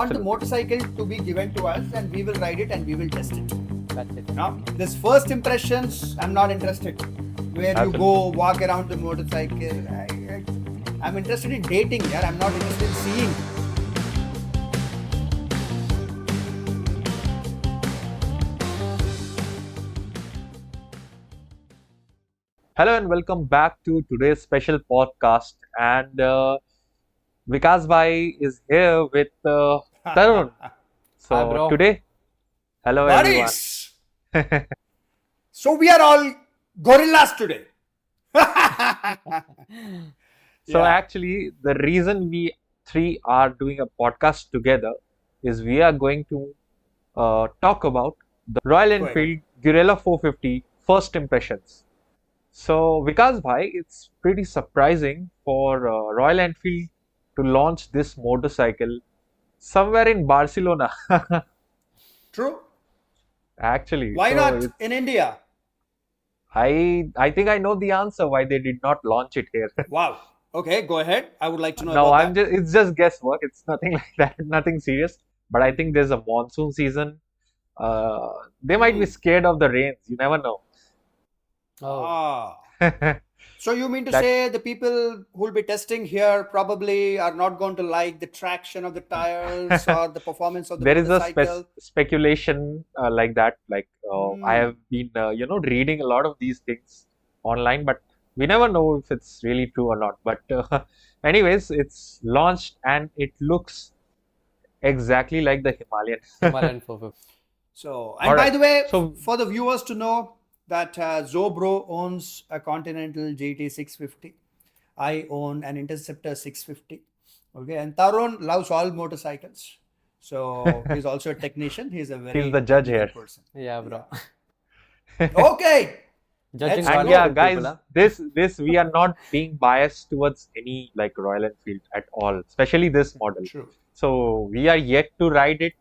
want the motorcycle to be given to us and we will ride it and we will test it. That's it. Now, this first impressions, I'm not interested. Where you go walk around the motorcycle. I'm interested in dating, yeah. I'm not interested in seeing. Hello and welcome back to today's special podcast. And Vikas bhai is here with Tarun. So Hi, bro. today, hello Buddies! everyone. So we are all gorillas today. So Yeah. actually, the reason we three are doing a podcast together is we are going to talk about the Royal Go ahead. Enfield Guerrilla 450 first impressions. So Vikas bhai, it's pretty surprising for Royal Enfield to launch this motorcycle somewhere in Barcelona. True. Actually, Why so not in India? I think I know the answer why they did not launch it here. Wow. Okay, go ahead. I would like to know No, about that. it's just guesswork. It's nothing like that, nothing serious. But I think there's a monsoon season. They might be scared of the rains. You never know. Ah. That So you mean to say the people who will be testing here probably are not going to like the traction of the tires or the performance of the there is a motorcycle? speculation like that. Like I Hmm. have been, reading a lot of these things online, but we never know if it's really true or not. But anyways, it's launched and it looks exactly like the Himalayan. Himalayan 450. So, All and by right. the way, So for the viewers to know that Zobro owns a Continental GT 650. I own an Interceptor 650. Okay, and Tarun loves all motorcycles. So he's also a technician. He's a very he's the judge here. technical person. Yeah, bro. Okay. Judging Let's And go. yeah, qualitative guys, people, huh? this we are not being biased towards any like Royal Enfield at all, especially this model. True. So we are yet to ride it.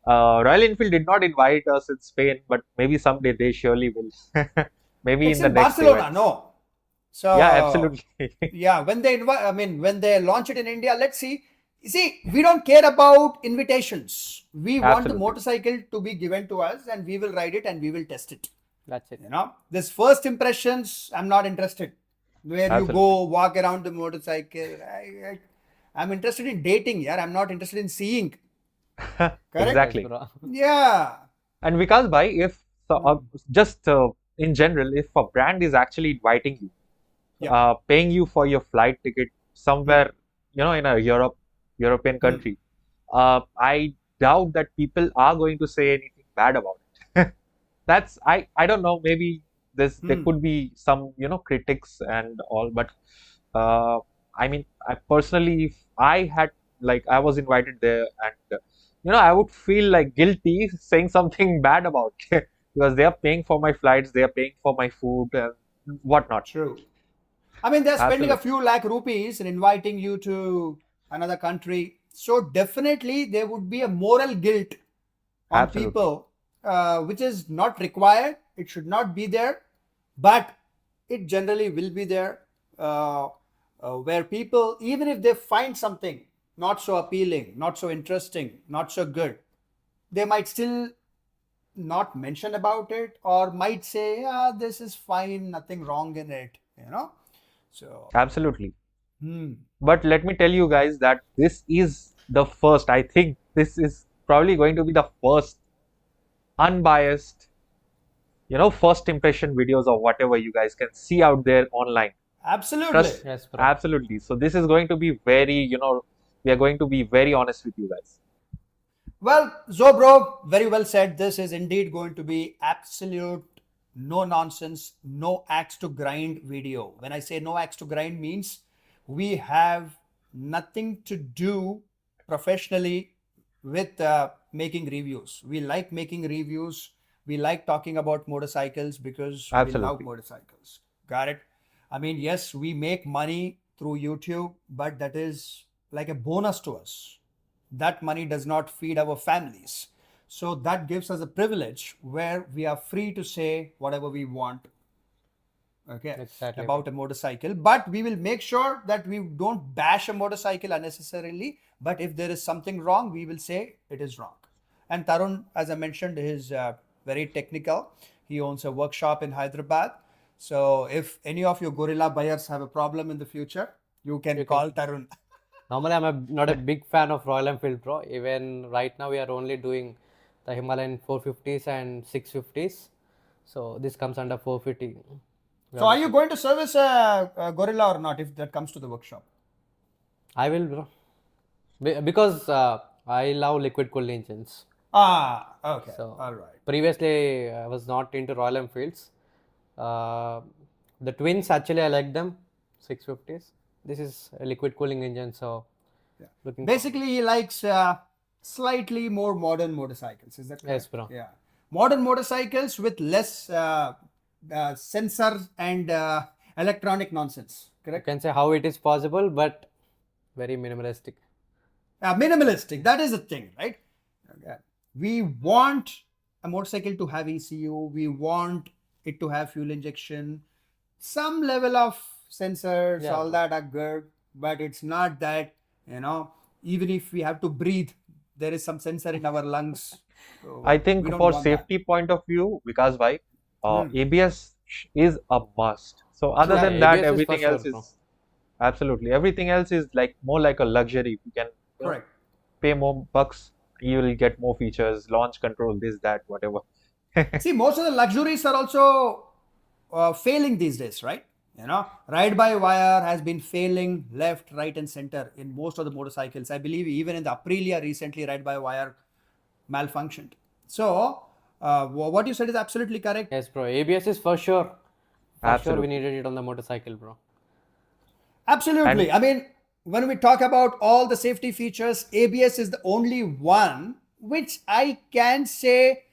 Royal Enfield did not invite us in Spain, but maybe someday they surely will. Maybe It's in the in next Barcelona, events. no. So Yeah, absolutely. yeah, when they when they launch it in India, let's see. You see, we don't care about invitations. We want the Absolutely. motorcycle to be given to us and we will ride it and we will test it. That's it. You know, this first impressions, I'm not interested. Where you Absolutely. go walk around the motorcycle. I'm interested in dating, yeah. I'm not interested in seeing. Correct? Exactly. Yes, bro. Yeah. And Vikas bhai, if just in general, if a brand is actually inviting you, Yeah. paying you for your flight ticket somewhere, in a European country, I doubt that people are going to say anything bad about it. That's I don't know. Maybe there could be some critics and all, but I mean, I personally, if I had like I was invited there and I would feel like guilty saying something bad about it because they are paying for my flights, they are paying for my food and whatnot. True. I mean, they're spending a Absolutely. few lakh rupees in inviting you to another country. So definitely there would be a moral guilt on Absolutely. people, which is not required. It should not be there, but it generally will be there. Where people, even if they find something not so appealing, not so interesting, not so good, they might still not mention about it or might say, yeah, this is fine, nothing wrong in it, you know. So, Absolutely. hmm. But let me tell you guys that this is the first, I think this is probably going to be the first unbiased, first impression videos or whatever you guys can see out there online. Absolutely. Trust, Yes, bro. absolutely. So this is going to be very, we are going to be very honest with you guys. Well, Zobro, very well said. This is indeed going to be absolute no nonsense, no axe to grind video. When I say no axe to grind means we have nothing to do professionally with making reviews. We like making reviews. We like talking about motorcycles because we love Absolutely. motorcycles. Got it? I mean, yes, we make money through YouTube, but that is like a bonus to us. That money does not feed our families. So that gives us a privilege where we are free to say whatever we want, okay, Exactly, about a motorcycle. But we will make sure that we don't bash a motorcycle unnecessarily, But if there is something wrong, we will say it is wrong. And Tarun, as I mentioned, is very technical. He owns a workshop in Hyderabad. So if any of your Gorilla buyers have a problem in the future, you can You can. call Tarun. Normally, not a big fan of Royal Enfield, bro. Even right now, we are only doing the Himalayan 450s and 650s. So this comes under 450. So are you going to service a Gorilla or not if that comes to the workshop? I will, bro. Because I love liquid cooled engines. Ah, okay. So All right. previously, I was not into Royal Enfields. Uh, the twins, actually, I like them, 650s. This is a liquid cooling engine, so Yeah. looking. Basically, he likes slightly more modern motorcycles. Is that correct? Yes, bro. Yeah. Modern motorcycles with less sensor and electronic nonsense. You Correct? can say how it is possible, but very minimalistic. Minimalistic. That is the thing, right? Okay. We want a motorcycle to have ECU. We want it to have fuel injection. Some level of sensors, Yeah, all that are good, but it's not that, even if we have to breathe, there is some sensor in our lungs. So I think we don't for want that. safety point of view, Vikas bhai, Hmm. ABS is a must. So other Yeah, than that, ABS is for everything sure, else bro. is absolutely everything else is like more like a luxury. You can Correct. pay more bucks, you will get more features, launch control, this, that, whatever. See, most of the luxuries are also failing these days, right? Ride by wire has been failing left, right, and center in most of the motorcycles. I believe even in the Aprilia recently, ride by wire malfunctioned. So, what you said is absolutely correct. Yes, bro. ABS is for sure. For sure, we Absolutely. needed it on the motorcycle, bro. Absolutely. And I mean, when we talk about all the safety features, ABS is the only one which I can say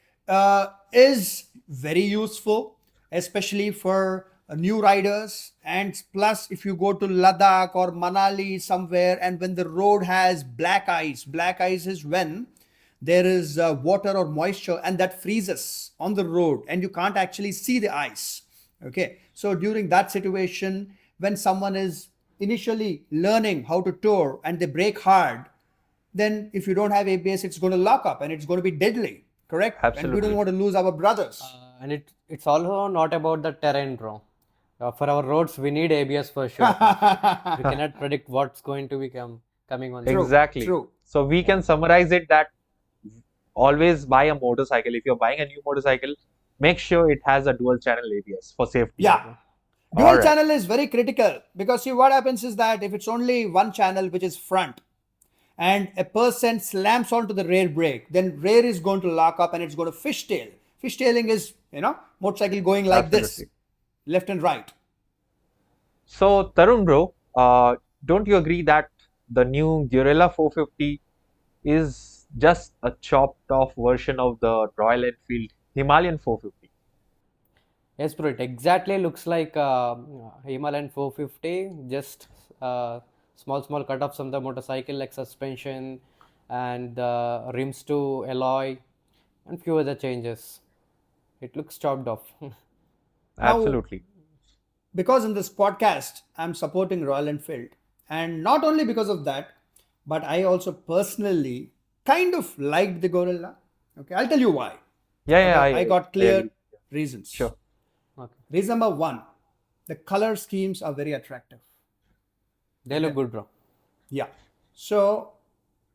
is very useful, especially for new riders. And plus, if you go to Ladakh or Manali somewhere, and when the road has black ice is when there is water or moisture and that freezes on the road and you can't actually see the ice. Okay, so during that situation, when someone is initially learning how to tour and they brake hard, then if you don't have ABS, it's going to lock up and it's going to be deadly, correct? And we don't absolutely. want to lose our brothers. And it's also not about the terrain, bro. For our roads, we need ABS for sure. We cannot predict what's going to be coming on the road. Exactly. True. So we can summarize it that always buy a motorcycle. If you're buying a new motorcycle, make sure it has a dual channel ABS for safety. Yeah. Dual Alright. channel is very critical because see what happens is that if it's only one channel which is front and a person slams onto the rear brake, then rear is going to lock up and it's going to fishtail. Fishtailing is, motorcycle going like this, Absolutely. left and right. So Tarun bro, don't you agree that the new Guerrilla 450 is just a chopped off version of the Royal Enfield Himalayan 450? Yes, bro. It exactly looks like Himalayan 450. Just small cut-offs on the motorcycle, like suspension and rims to alloy, and few other changes. It looks chopped off. Now, Absolutely. because in this podcast, I'm supporting Royal Enfield. And not only because of that, but I also personally kind of liked the Gorilla. Okay, I'll tell you why. Yeah, Okay, I got clear agree. reasons. Sure. Okay. Reason number one, the color schemes are very attractive. They look good, bro. Yeah. So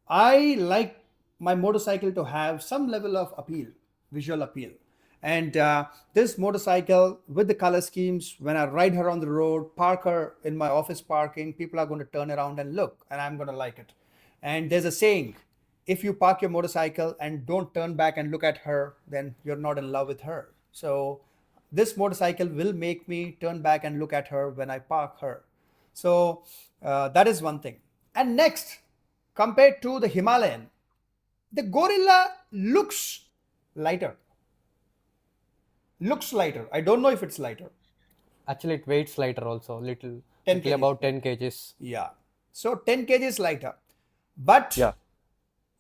I like my motorcycle to have some level of appeal, visual appeal. And this motorcycle with the color schemes, when I ride her on the road, park her in my office parking, people are going to turn around and look, and I'm going to like it. And there's a saying, if you park your motorcycle and don't turn back and look at her, then you're not in love with her. So this motorcycle will make me turn back and look at her when I park her. So that is one thing. And next, compared to the Himalayan, the Gorilla looks lighter. Looks lighter. I don't know if it's lighter. Actually, it weighs lighter also, 10 little kgs. about 10 kgs. Yeah. So 10 kgs lighter. But Yeah.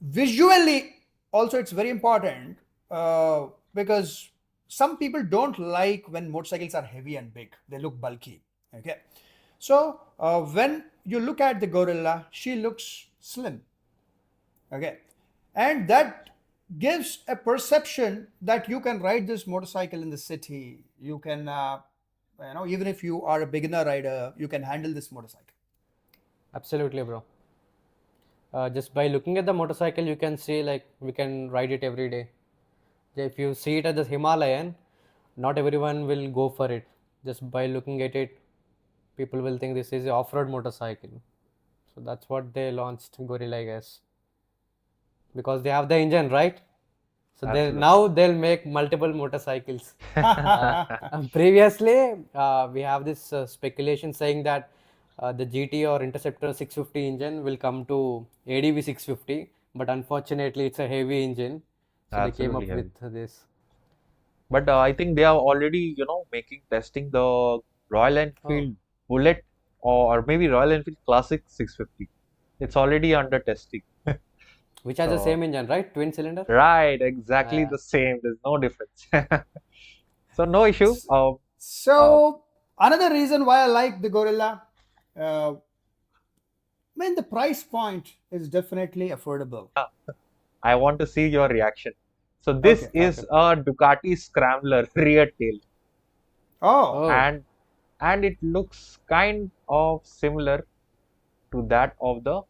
visually, also it's very important because some people don't like when motorcycles are heavy and big. They look bulky. Okay. So when you look at the Gorilla, she looks slim. Okay. And that gives a perception that you can ride this motorcycle in the city. You can, even if you are a beginner rider, you can handle this motorcycle. Absolutely, bro. Just by looking at the motorcycle, you can see like we can ride it every day. If you see it as the Himalayan, not everyone will go for it. Just by looking at it, people will think this is a off-road motorcycle. So that's what they launched Gorilla, I guess, because they have the engine, right? So they Absolutely. now they'll make multiple motorcycles. Previously, we have this speculation saying that the GT or Interceptor 650 engine will come to ADV 650, but unfortunately, it's a heavy engine, so they came Absolutely up with heavy. this. But I think they are already, making testing the Royal Oh, Enfield Bullet or maybe Royal Enfield Classic 650. It's already under testing. which has the So, same engine, right? Twin cylinder. right, exactly Yeah. the same. There's no difference. So, no issue. Uh, So, another reason why I like the Gorilla, I mean, the price point is definitely affordable. I want to see your reaction. So, this Okay. is Okay. a Ducati Scrambler rear tail, Oh, Oh, and it looks kind of similar to that of the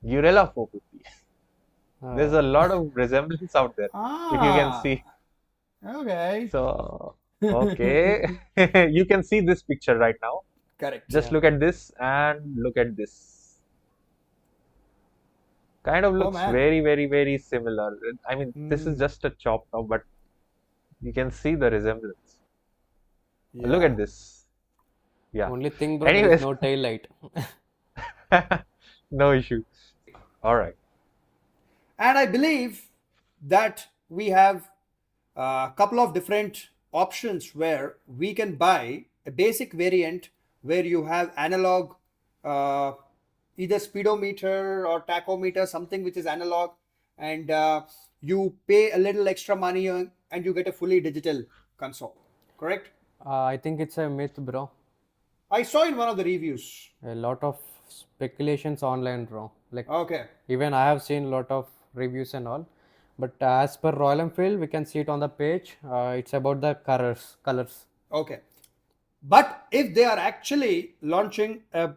Guerrilla 450. There's a uh, lot of resemblance out there, if you can ah, see. okay. So, okay, you can see this picture right now. Correct. Just yeah. look at this and look at this. Kind of Oh, looks man. very, very, very similar. I mean, this is Hmm. just a chop top, but you can see the resemblance. Look Yeah. at this. Yeah. Only thing, bro, there is Anyways, no tail light. no issue. All right. And I believe that we have a couple of different options where we can buy a basic variant where you have analog, uh, either speedometer or tachometer, something which is analog, and you pay a little extra money and you get a fully digital console. Correct? I think it's a myth, bro. I saw in one of the reviews. A lot of speculations online, bro. Like Okay. even I have seen a lot of reviews and all. But as per Royal Enfield, we can see it on the page. It's about the colors. Colors. Okay. But if they are actually launching a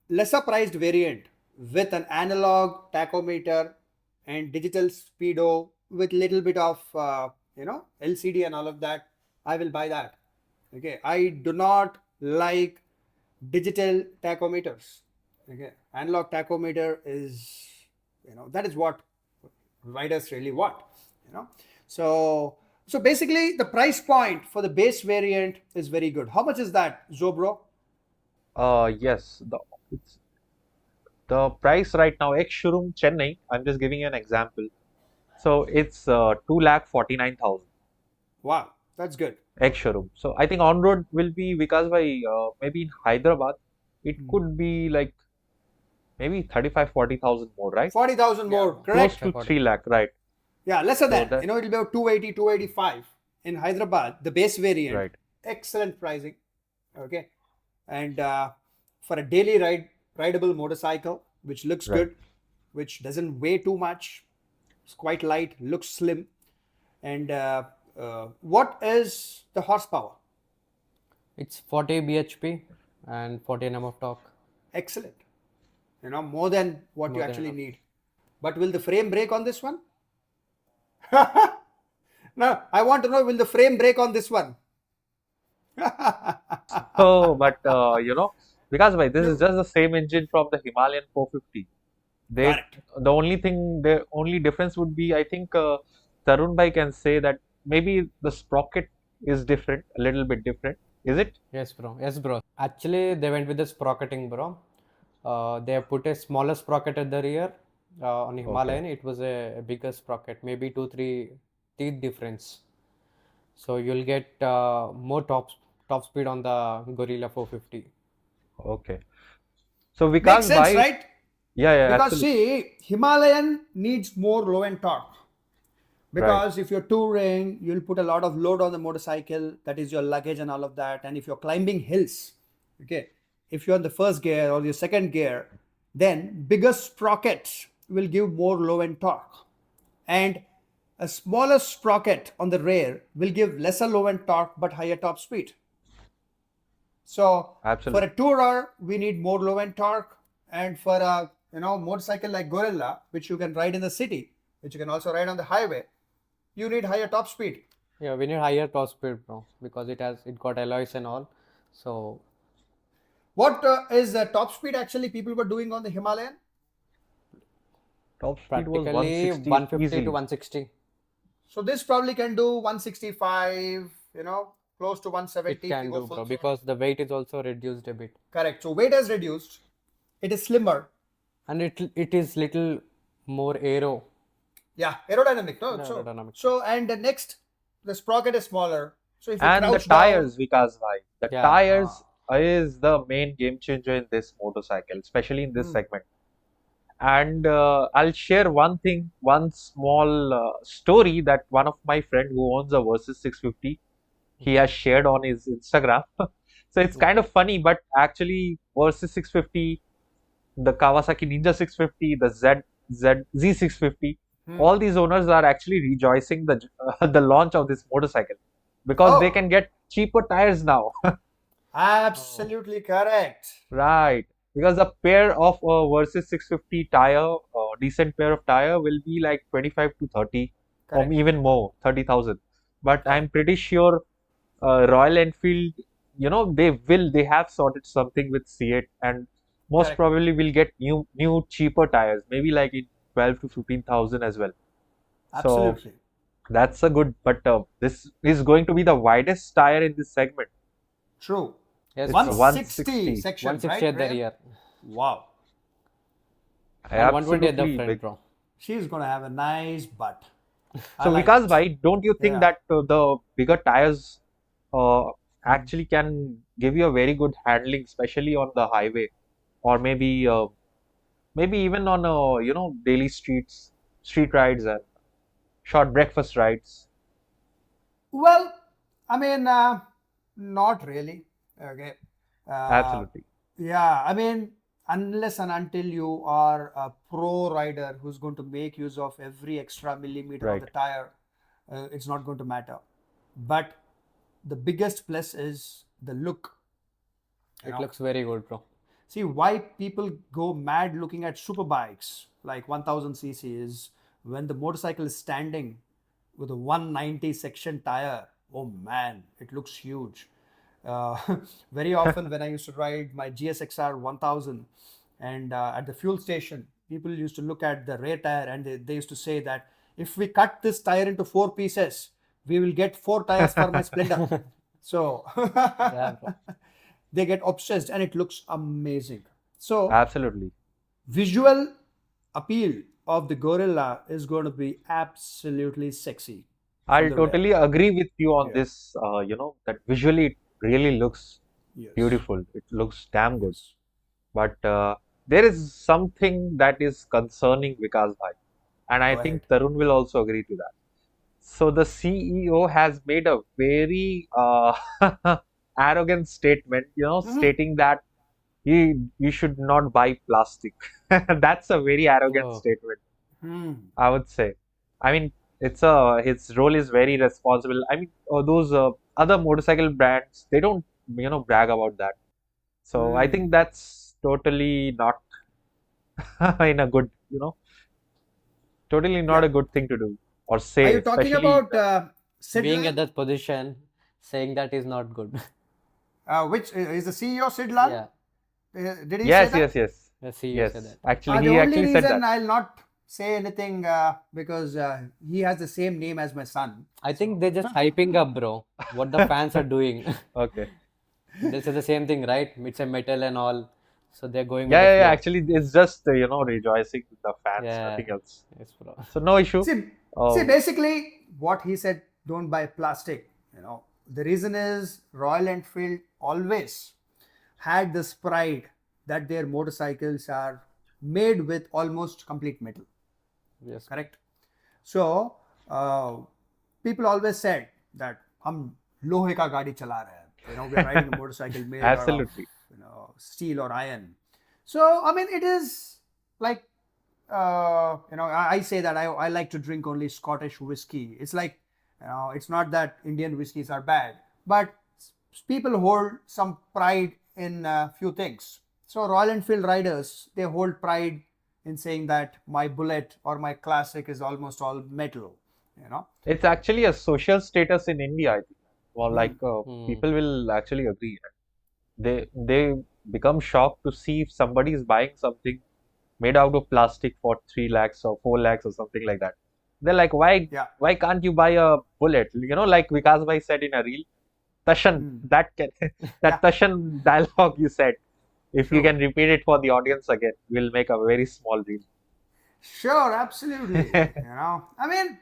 lesser priced variant with an analog tachometer and digital speedo with little bit of LCD and all of that, I will buy that. Okay, I do not like digital tachometers. Okay, analog tachometer is that is what riders really want. You know, so basically the price point for the base variant is very good. How much is that, Zobro? Yes, it's the price right now, ex showroom Chennai. I'm just giving you an example. So it's 2,49,000 Wow, that's good. ex showroom. So I think on road will be because by maybe in Hyderabad, it Hmm. could be like maybe 35-40,000 more, right? 40,000 Yeah, more, bro. Close correct? 35, to 40. 3 lakh, right? Yeah, lesser So than. that, It'll be about 280, 285 in Hyderabad, the base variant. right, Excellent pricing. Okay. And for a daily rideable motorcycle, which looks right. good, which doesn't weigh too much, it's quite light, looks slim. And what is the horsepower? It's 40 bhp and 40 Nm of torque. Excellent. More than what you More than actually enough. need. But will the frame break on this one? No, I want to know, will the frame break on this one? So, but because by this is just the same engine from the Himalayan 450. They Correct. the only difference would be, I think, Tarun bhai can say that maybe the sprocket is different, a little bit different. Is it? Yes, bro. Yes, bro. Actually, they went with the sprocketing, bro. They have put a smaller sprocket at the rear. On Okay. Himalayan, it was a bigger sprocket, maybe 2-3 teeth difference. So you'll get more top speed on the Gorilla 450. Okay. So Makes Vikas sense, bhai, right? yeah, yeah, Because absolutely. see, Himalayan needs more low end torque. Right, Because if you're touring, you'll put a lot of load on the motorcycle, that is your luggage and all of that. And if you're climbing hills, okay, if you're in the first gear or your second gear, then bigger sprockets will give more low end torque, and a smaller sprocket on the rear will give lesser low end torque but higher top speed. So for a Absolutely. tourer, we need more low end torque, and for a motorcycle like Guerrilla, which you can ride in the city, which you can also ride on the highway, you need higher top speed. Yeah, we need higher top speed, bro, because it got alloys and all. So What is the top speed actually people were doing on the Himalayan? Top speed was practically 160 150 to easily. 160. So this probably can do 165, close to It 170 if you can go do, full bro, throttle. because the weight is also reduced a bit, Correct. So weight has reduced. It is slimmer. and it is little more aero Yeah, aerodynamic. No, aerodynamic. so and the next, the sprocket is smaller. So if you And the crouch down, tires, Vikas bhai. The Yeah, tires is the main game changer in this motorcycle, especially in this hmm, segment. And I'll share one thing, one small story that one of my friend who owns a Versys 650, he has shared on his Instagram. So it's kind okay. of funny, but actually Versys 650, the Kawasaki Ninja 650, the Z650, hmm. all these owners are actually rejoicing the launch of this motorcycle because they Oh, can get cheaper tires now. Oh, absolutely correct. Right, because a pair of Versys 650 tire, decent pair of tire will be like 25 to 30 or Correct. even more, 30,000. But I'm Correct. pretty sure Royal Enfield, they have sorted something with C8 and most Correct. probably will get new cheaper tires, maybe like in 12 to 15,000 as well. So Absolutely. that's a good, but this is going to be the widest tire in this segment. True. yes, It's bro. 160 160, section, 160 right, at the rear? rear Wow. and 120 at the absolutely front, big. bro. She's gonna have a nice butt. I So like Vikas it. bhai, don't you think Yeah. that the bigger tires uh, Hmm. actually can give you a very good handling, especially on the highway, or maybe even on daily street rides and short breakfast rides. Well, I mean, not really. Okay. Uh, Absolutely. yeah, I mean, unless and until you are a pro rider who's going to make use of every extra millimeter of Right. the tire, it's not going to matter. But the biggest plus is the look. You It know, looks very good, bro. see why people go mad looking at super bikes like 1000 cc's when the motorcycle is standing with a 190 section tire. Oh man, it looks huge. Uh, very often when I used to ride my GSXR 1000 and at the fuel station, people used to look at the rear tire and they used to say that if we cut this tire into four pieces, we will get four tires for my Splendor. So Yeah, bro. they get obsessed and it looks amazing. So Absolutely. visual appeal of the Gorilla is going to be absolutely sexy from I'll the rear. totally agree with you on Yeah. this. That visually it really looks Yes. beautiful. It looks damn good. Yes. But there is something that is concerning Vikas bhai, and I Go think ahead. Tarun will also agree to that. So the CEO has made a very arrogant statement, Mhm. stating that you should not buy plastic. That's a very arrogant Oh, statement, Hmm. I would say. I mean, his role is very responsible. I mean, those other motorcycle brands, they don't, brag about that. So I Hmm. think that's totally not in a good, totally not Yeah. a good thing to do or Are say, you talking especially about being at Sidlal? that position, saying that is not good. Which is the CEO Sidlal? Yeah, Did he say yes, that? yes, yes, the CEO said yes. that. Actually, The he only actually said reason that. I'll not say anything because he has the same name as my son. I think So they're just hyping up, bro, what the fans are doing. Okay. They say the same thing, right? It's a metal and all, so they're going with Yeah, the yeah, yeah. flow. Actually, it's just rejoicing with the fans, Yeah, nothing else. yes, bro. So no issue. see, see, Um, basically what he said, don't buy plastic. The reason is Royal Enfield always had this pride that their motorcycles are made with almost complete metal. Yes, bro. Correct. So people always said that हम लोहे का गाड़ी चला रहे हैं. We are riding a motorcycle made out of absolutely. steel or iron. So I mean, it is like I say that I like to drink only Scottish whiskey. It's like, it's not that Indian whiskeys are bad, but people hold some pride in few things. So Royal Enfield riders, they hold pride in saying that my Bullet or my Classic is almost all metal. You know. It's actually a social status in India, I think. Well, like Hmm. people will actually agree. They become shocked to see if somebody is buying something made out of plastic for 3 lakhs or 4 lakhs or something like that. They're like, Yeah. why can't you buy a Bullet? Like Vikas bhai said in a reel, Tashan, Hmm. that can, Yeah. that Tashan dialogue you said. If you True. can repeat it for the audience again, we'll make a very small reel. Sure. Absolutely. I mean,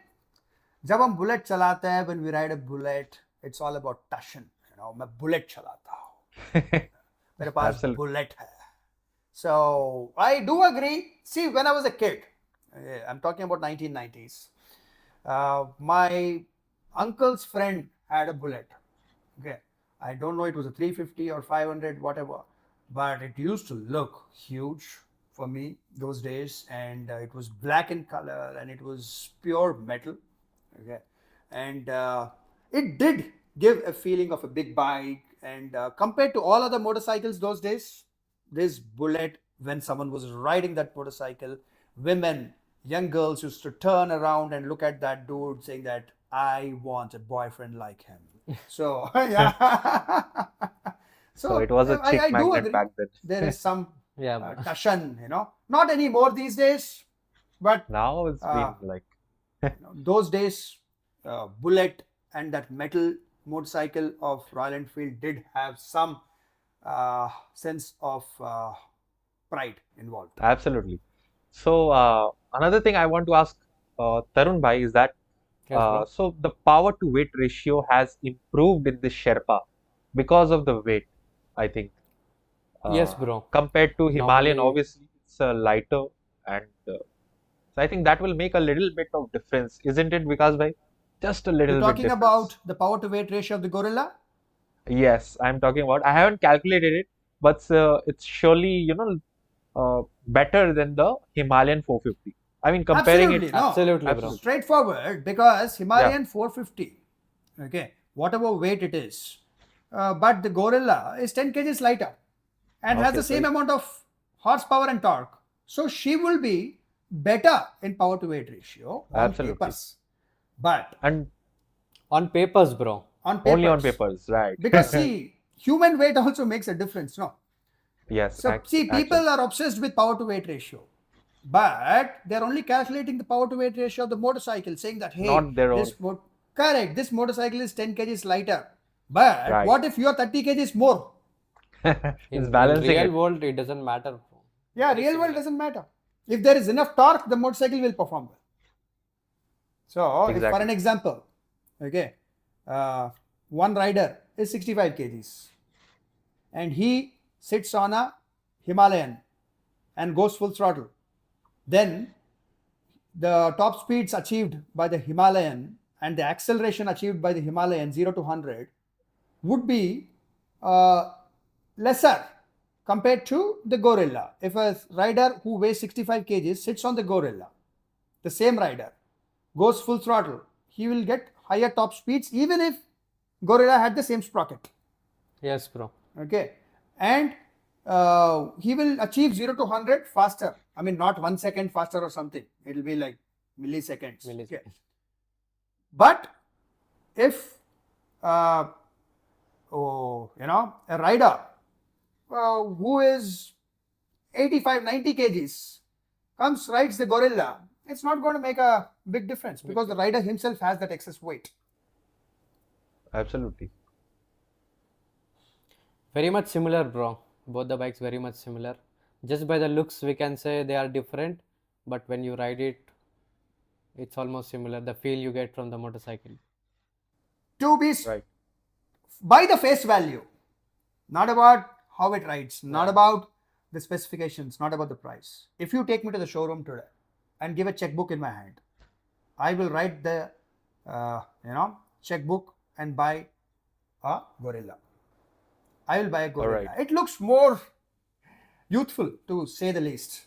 जब हम bullet चलाते हैं, when we ride a bullet, it's all about passion. मैं bullet चलाता हूँ, मेरे पास Absolutely. Bullet है. So I do agree. See, when I was a kid, I'm talking about 1990s, my uncle's friend had a bullet. Okay, I don't know, it was a 350 or 500, whatever, but it used to look huge for me those days, and it was black in color and it was pure metal. Okay, and it did give a feeling of a big bike. And compared to all other motorcycles those days, this Bullet, when someone was riding that motorcycle, women, young girls used to turn around and look at that dude saying that I want a boyfriend like him. So yeah. So So it was a chick I do magnet agree. back then. There is some Yeah, bro. Tashan, not anymore these days, but Now it's uh, been like, those days, Bullet and that metal motorcycle of Royal Enfield did have some sense of pride involved. absolutely. So another thing I want to ask Tarun bhai is that Yes, bro. so the power to weight ratio has improved in the Sherpa because of the weight, I think. Yes, bro. Compared to Himalayan, Normally, obviously it's lighter, and so I think that will make a little bit of difference, isn't it, Vikas bhai? Just a You're little bit talking about difference. the power to weight ratio of the Gorilla? Yes, I'm talking about. I haven't calculated it, but it's surely, better than the Himalayan 450. I mean, comparing it, Absolutely, no. absolutely, bro. absolutely. Straightforward, because Yeah, Himalayan 450, okay, whatever weight it is, but the Gorilla is 10 kgs lighter and has okay, the so same amount of horsepower and torque. So she will be better in power to weight ratio on absolutely. papers. But And On papers, bro. on only on papers, papers, right? because see, human weight also makes a difference, no? Yes, So see, actually. people are obsessed with power to weight ratio, but they're only calculating the power to weight ratio of the motorcycle, saying that hey, Not their own, correct, this motorcycle is 10 kgs lighter. But right? what if you are 30 kgs more? It's In balancing real it. world, it doesn't matter, bro. Yeah, Very real world similar. doesn't matter. If there is enough torque, the motorcycle will perform well. So, if for an Exactly. example, okay, one rider is 65 kgs and he sits on a Himalayan and goes full throttle, then the top speeds achieved by the Himalayan and the acceleration achieved by the Himalayan 0 to 100 would be uh, lesser compared to the Gorilla. If a rider who weighs 65 kgs sits on the Gorilla, the same rider goes full throttle, he will get higher top speeds even if Gorilla had the same sprocket. Yes, bro. Okay, and he will achieve 0 to 100 faster. I mean, not 1 second faster or something, it will be like milliseconds. Okay, but if uh, a rider who is 85, 90 kgs comes, rides the Gorilla, it's not going to make a big difference because the rider himself has that excess weight. Absolutely. Very much similar, bro. Both the bikes very much similar. Just by the looks, we can say they are different, but when you ride it, it's almost similar. The feel you get from the motorcycle. To be Right. by the face value, not about how it rides, not Yeah. about the specifications, not about the price. If you take me to the showroom today and give a checkbook in my hand, I will write the checkbook and buy a Gorilla. I will buy a All right. Gorilla. It looks more youthful, to say the least.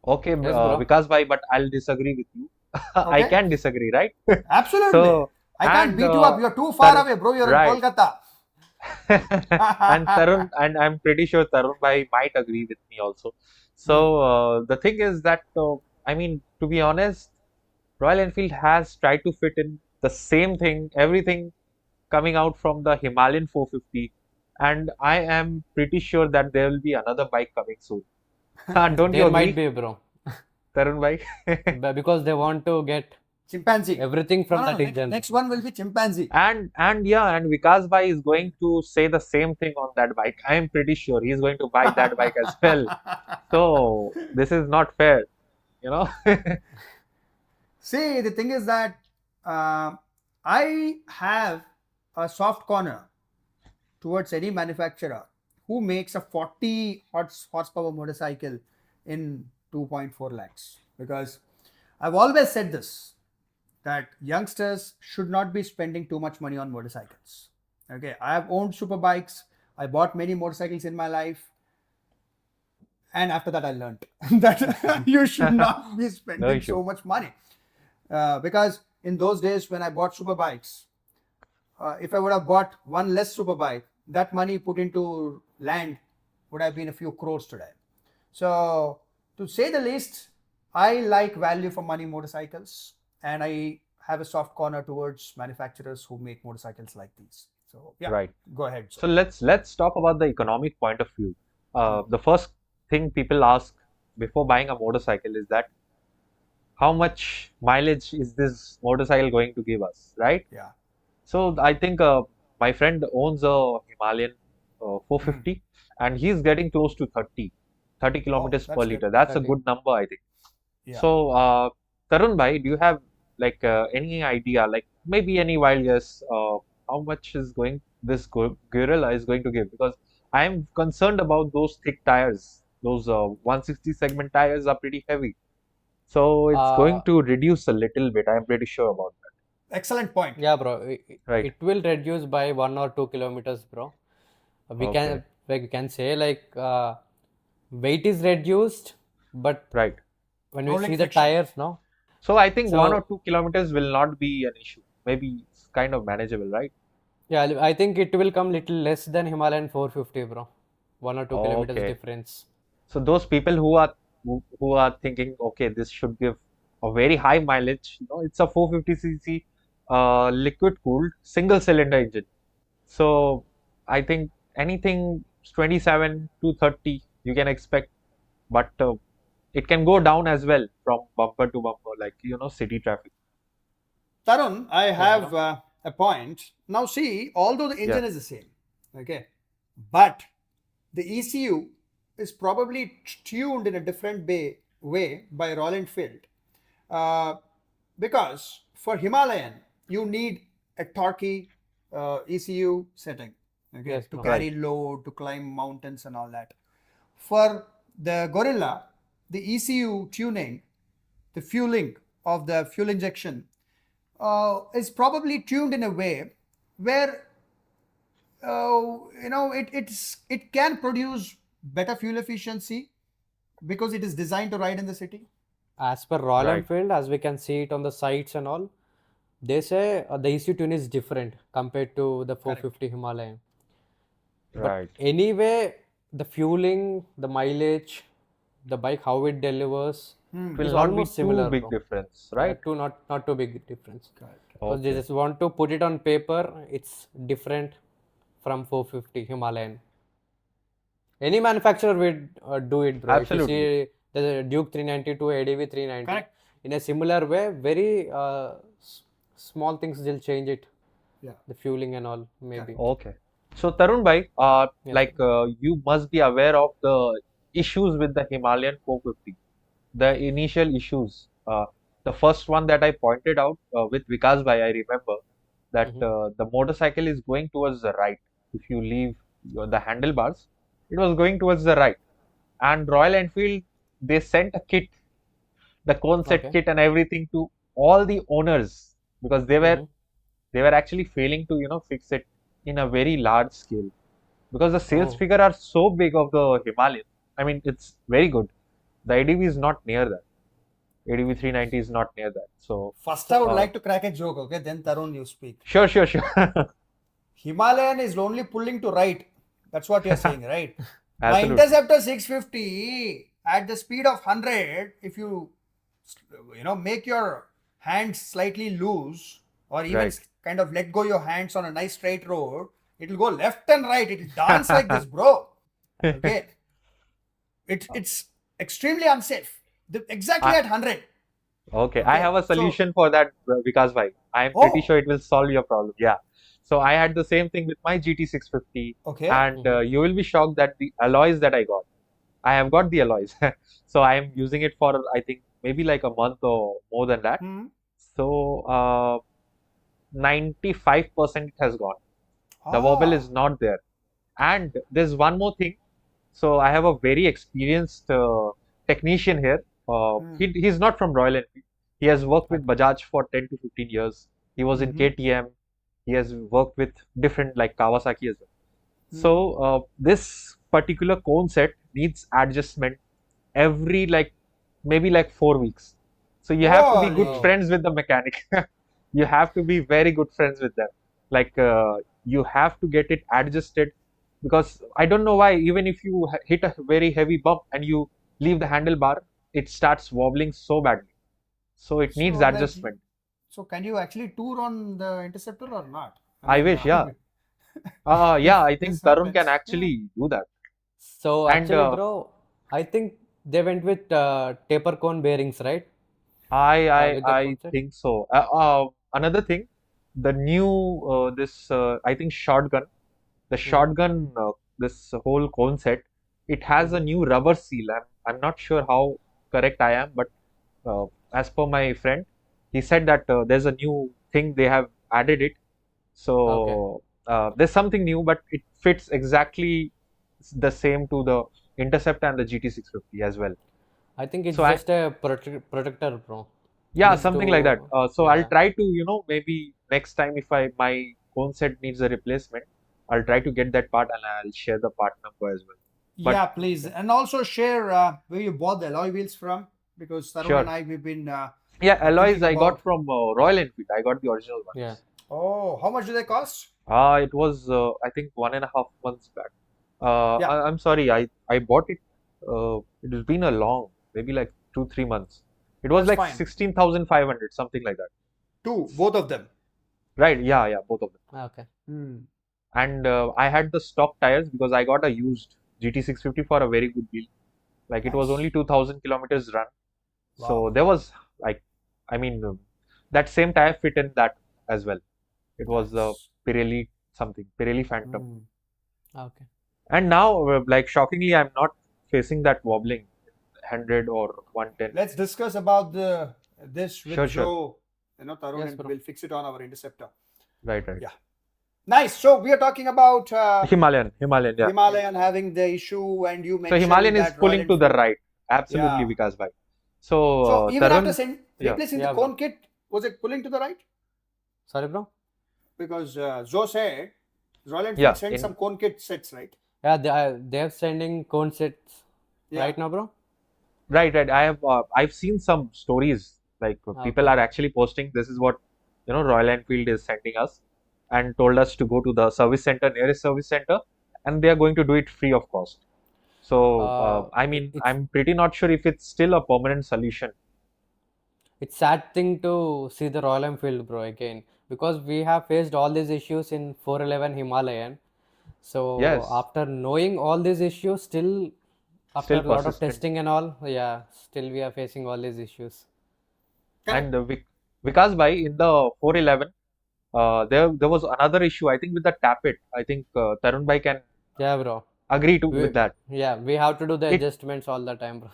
Okay, Yes, bro. Vikas bhai, but I'll disagree with you. I Okay, can disagree, right? absolutely. So, I can't and beat you up. You're too far away, bro. You're in right. Kolkata. And Tarun, and I'm pretty sure Tarun bhai might agree with me also. Hmm. So, the thing is that, I mean, to be honest, Royal Enfield has tried to fit in the same thing, everything coming out from the Himalayan 450, and I am pretty sure that there will be another bike coming soon. Don't you There might agree, be, bro. Tarun bhai? Because they want to get Chimpanzee. everything No, from no, no. that Next, engine. next one will be chimpanzee. And yeah, and Vikas bhai is going to say the same thing on that bike. I am pretty sure he's going to buy that bike as well. So this is not fair, you know. See, the thing is that uh, I have a soft corner towards any manufacturer who makes a 40 horsepower motorcycle in 2.4 lakhs, because I've always said this, that youngsters should not be spending too much money on motorcycles. Okay, I have owned super bikes, I bought many motorcycles in my life, and after that I learned that you should not be No spending issue. so much money, because in those days when I bought super bikes, if I would have bought one less super bike, that money put into land would have been a few crores today. So, to say the least, I like value for money motorcycles, and I have a soft corner towards manufacturers who make motorcycles like these. So, yeah, Right. go ahead. So let's talk about the economic point of view. Hmm. The first thing people ask before buying a motorcycle is that how much mileage is this motorcycle going to give us, right? Yeah. So I think my friend owns a Himalayan Hmm. 450 and he's getting close to 30 Oh, kilometers per that's good. liter. That's a 30. good number, I think. Yeah. So, Tarun bhai, do you have like any idea, like maybe any wild guess, how much is going this Guerrilla is going to give? Because I'm concerned about those thick tires. Those 160 segment tires are pretty heavy. So it's going Uh, to reduce a little bit. I'm pretty sure about Excellent point. yeah, bro. that. Right. It will reduce by 1 or 2 kilometers, bro. Okay. We can say like weight is reduced, but Right. when we Rolling see the friction. tires, no. So I think 1 or 2 kilometers So will not be an issue. Maybe it's kind of manageable, right? yeah, I think it will come little less than Himalayan 450, bro. 1 or 2 kilometers Okay. difference. So those people who are thinking, okay, this should give a very high mileage. You know, it's a 450 cc liquid cooled single cylinder engine. So I think anything 27 to 30 you can expect, but it can go down as well from bumper to bumper, like city traffic. Tarun, I Yes, have bro. a point. Now, see, although the Yeah, engine is the same, okay, but the ECU is probably tuned in a different way by Royal Enfield, uh, because for Himalayan you need a torquey ECU setting, okay, Yes, to bro. right, carry load, to climb mountains and all that. For the Gorilla, the ECU tuning, the fueling of the fuel injection is probably tuned in a way where it can produce better fuel efficiency because it is designed to ride in the city. As per Royal right, Enfield, as we can see it on the sites and all, they say the ECU tune is different compared to the Correct. 450 Himalayan. But right. anyway, the fueling, the mileage, the bike, how it delivers It Hmm. is will not be almost too similar, big bro. difference, Yeah, right? two not too big difference. Correct. Because they Okay. just want to put it on paper, it's different from 450 Himalayan. Any manufacturer will do it, bro. If you Absolutely. see the Duke 392, ADV 390, Correct. in a similar way, very small things will change it, Yeah. the fueling and all, maybe. Correct. Okay. So Tarun bhai, Yes, like bro. you must be aware of the issues with the Himalayan 450. The initial issues. The first one that I pointed out with Vikas bhai, I remember that Mhm. the motorcycle is going towards the right. If you leave the handlebars, it was going towards the right. And Royal Enfield, they sent a kit, the concept Okay. kit and everything to all the owners because Mhm. they were actually failing to fix it in a very large scale because the sales Oh. figure are so big of the Himalayan. I mean, it's very good. The ADV is not near that. ADV 390 is not near that. So First, I would uh, like to crack a joke, okay? Then Tarun, you speak. sure. Himalayan is only pulling to right. That's what you're saying, right? My Absolutely. Interceptor 650 at the speed of 100, if you make your hands slightly loose or even Right. kind of let go your hands on a nice straight road, it'll go left and right. It'll dance like this, bro. Okay. It's extremely unsafe. Exactly I, at 100. okay, I Okay. have a So, solution for that, Vikas bhai. I am pretty oh, sure it will solve your problem. Yeah. So I had the same thing with my GT 650, okay. and you will be shocked that the alloys that I have got the alloys. So I am using it for I think maybe like a month or more than that. Hmm. So 95% it has gone. The wobble Ah. is not there. And there's one more thing. So I have a very experienced technician here. Hmm. He's not from Royal Enfield. He has worked with Okay. Bajaj for 10 to 15 years. He was in Mm-hmm. KTM. He has worked with different like Kawasaki as well. Hmm. So this particular cone set needs adjustment every like maybe like 4 weeks. So you have to be good Holy. Oh, friends with the mechanic. You have to be very good friends with them. Like you have to get it adjusted because I don't know why. Even if you hit a very heavy bump and you leave the handlebar, it starts wobbling so badly. So it needs So, like, adjustment. so can you actually tour on the Interceptor or not? I I mean, wish, yeah. if Yeah, I this think Tarun can happens, yeah. actually do that. so And actually, bro, I think they went with taper cone bearings, right? With the I concept. think so. Another thing, the new this I think shotgun, the Mm-hmm. shotgun this whole cone set, it has a Mm-hmm. new rubber seal. I'm not sure how correct I am, but uh, as per my friend, he said that there's a new thing they have added it. Okay. So there's something new, but it fits exactly the same to the Intercept and the GT650 as well. I think So it's I just a protector, bro. Yeah, Just something like that. to, So I'll yeah. try to, maybe next time if my phone set needs a replacement, I'll try to get that part and I'll share the part number as well. But Yeah, please. Okay. And also share where you bought the alloy wheels from, because Tarun and sure. I, we've been Yeah, alloys thinking I got about, from Royal Enfield. I got the original Yeah. ones. oh, how much do they cost? It was I think 1.5 months back. Yeah, I'm sorry, I bought it. It has been a long, maybe like 2 3 months. It was that's like fine. 16,500, something like that. Two, both of them. Right? Yeah, both of them. Okay. Hmm. And I had the stock tires because I got a used GT650 for a very good deal. Like it was only Nice. 2000 kilometers run. So Wow. there was like, I mean, that same tire fit in that as well. It was Nice. Pirelli something, Pirelli Phantom. Mm. Okay. And now, like shockingly, I'm not facing that wobbling 100 or 110. Let's discuss about this with Sure. Joe, Tarun, Yes, and bro. we'll fix it on our Interceptor. Right. Yeah. Nice. So we are talking about Himalayan, yeah. Himalayan having the issue, and you So mentioned Himalayan is that Royal pulling to the Enfield. right. Absolutely, Yeah. Vikas bhai. So So even after Tarun, yeah. replacing the Yeah, bro. cone kit, was it pulling to the right? Sorry, bro. Because Joe said Royal Enfield Yeah, sent in some cone kit sets, right? Yeah, they're sending cone sets Yeah. right now, bro. right. I've seen some stories like people Okay. are actually posting. This is what Royal Enfield is sending us, and told us to go to the service center, nearest service center, and they are going to do it free of cost. So I mean, It's I'm pretty not sure if it's still a permanent solution. it's sad thing to see the Royal Enfield, bro, again, because we have faced all these issues in 411 Himalayan. So Yes, after knowing all these issues, still after still a lot of persistent. testing and all, yeah, still we are facing all these issues. Correct. And Vikas bhai in the 411, there was another issue. I think with the tappet. I think Tarun bhai can Yeah, bro. agree to We with that. yeah, we have to do the It adjustments all the time, bro.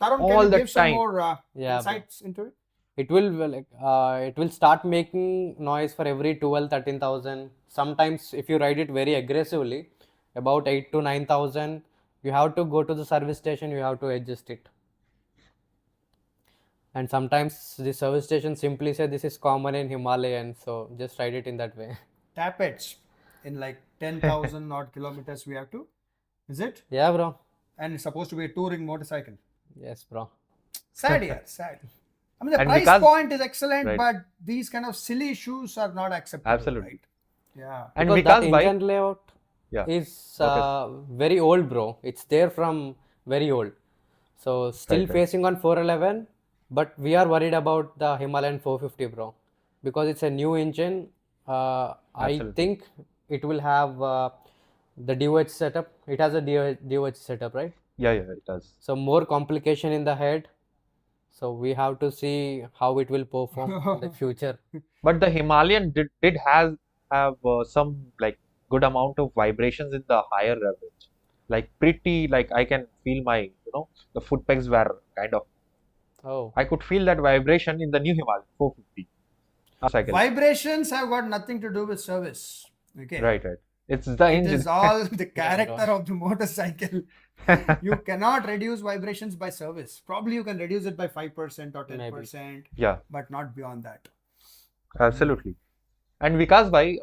Tarun, can you all the give some time. more Yeah, bro. insights into it? It will start making noise for every 12, 13,000. Sometimes if you ride it very aggressively, about 8 to 9,000, you have to go to the service station, you have to adjust it. And sometimes the service station simply say this is common in Himalayan, so just ride it in that way. Tappets in like 10,000 odd kilometers we have to. Is it? Yeah, bro. And it's supposed to be a touring motorcycle. Yes, bro. Sad, yeah, sad. I mean, the And price Vikas, point is excellent, right, but these kind of silly issues are not acceptable, absolutely. right? Yeah. And Because that Vikas bhai, engine layout yeah, is okay, very old, bro. It's there from very old. So still right, right, facing on 411, but we are worried about the Himalayan 450, bro, because it's a new engine. I absolutely. think it will have the DOH setup. It has a DOH setup, right? Yeah, yeah, it does. So more complication in the head. So we have to see how it will perform in the future. But the Himalayan did have some like good amount of vibrations in the higher average. Like pretty, like I can feel my, the foot pegs were kind of, Oh, I could feel that vibration in the new Himalayan 450 cycle. Vibrations have got nothing to do with service. Okay. Right, right. It's the It engine. is all the yeah, bro. character of the motorcycle. You cannot reduce vibrations by service. Probably you can reduce it by 5% or Maybe. 10%, Yeah, but not beyond that. absolutely. And Vikas bhai,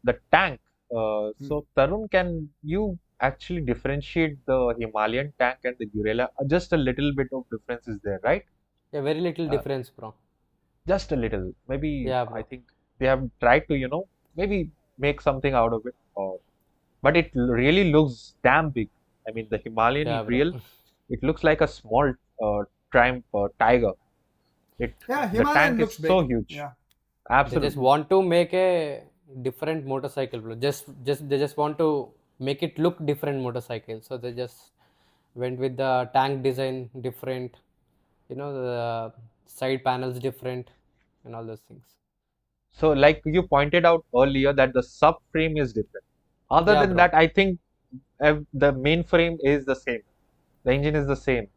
the tank. Hmm. So Tarun, can you actually differentiate the Himalayan tank and the Guerrilla? Just a little bit of difference is there, right? Yeah, very little Uh, difference, bro. just a little. Maybe Yeah, I bro. think they have tried to, maybe make something out of it. Or, but it really looks damn big. I mean, the Himalayan Yeah, in bro. real, it looks like a small Triumph Tiger. It Yeah, the Himalayan tank is looks so big. huge. Yeah. They just Absolutely. want to make a different motorcycle, bro. Just they just want to make it look different motorcycle. So they just went with the tank design different, the side panels different, and all those things. So, like you pointed out earlier, that the subframe is different. Other Yeah, than bro. that, I think the main frame is the same. The engine is the same.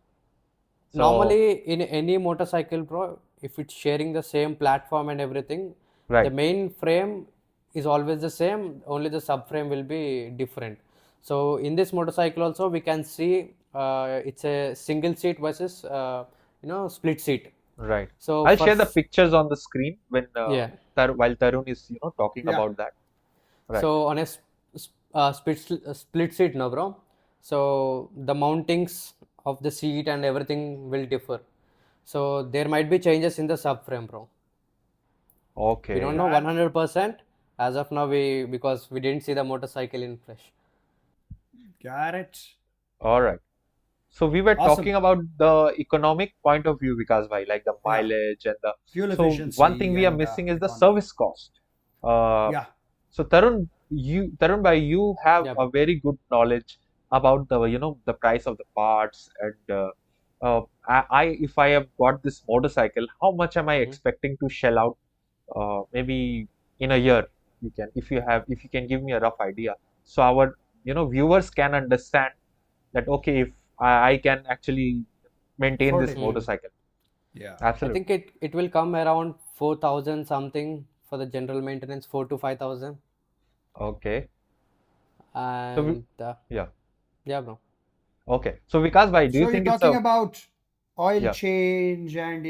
So, Normally, in any motorcycle, bro, if it's sharing the same platform and everything, the right, main frame is always the same, only the subframe will be different. So, in this motorcycle, also, we can see it's a single seat versus, split seat. right. So, I'll share the pictures on the screen when yeah. while Tarun is talking Yeah. about that. Right. So on a split seat, no, bro. So the mountings of the seat and everything will differ. So there might be changes in the subframe, bro. We don't Okay. know That 100% as of now. Because we didn't see the motorcycle in flesh. got it. All right. So we were Awesome. talking about the economic point of view, Vikas bhai, like the Yeah. mileage and the. Fuel So one thing efficiency we are and missing is the economy. service cost. Uh, Yeah. So Tarun bhai, you have Yeah, a bro. very good knowledge about the price of the parts and if I have got this motorcycle, how much am I Mhm. expecting to shell out maybe in a year? If you can give me a rough idea, so our viewers can understand that okay, if I can actually maintain Afford this it. Mm. motorcycle. Yeah. I Absolutely. think it will come around 4,000 something for the general maintenance, 4 to 5,000, Okay. So and yeah. yeah, bro. Okay. So Vikas bhai, do you So you're think it's talking a about oil yeah change and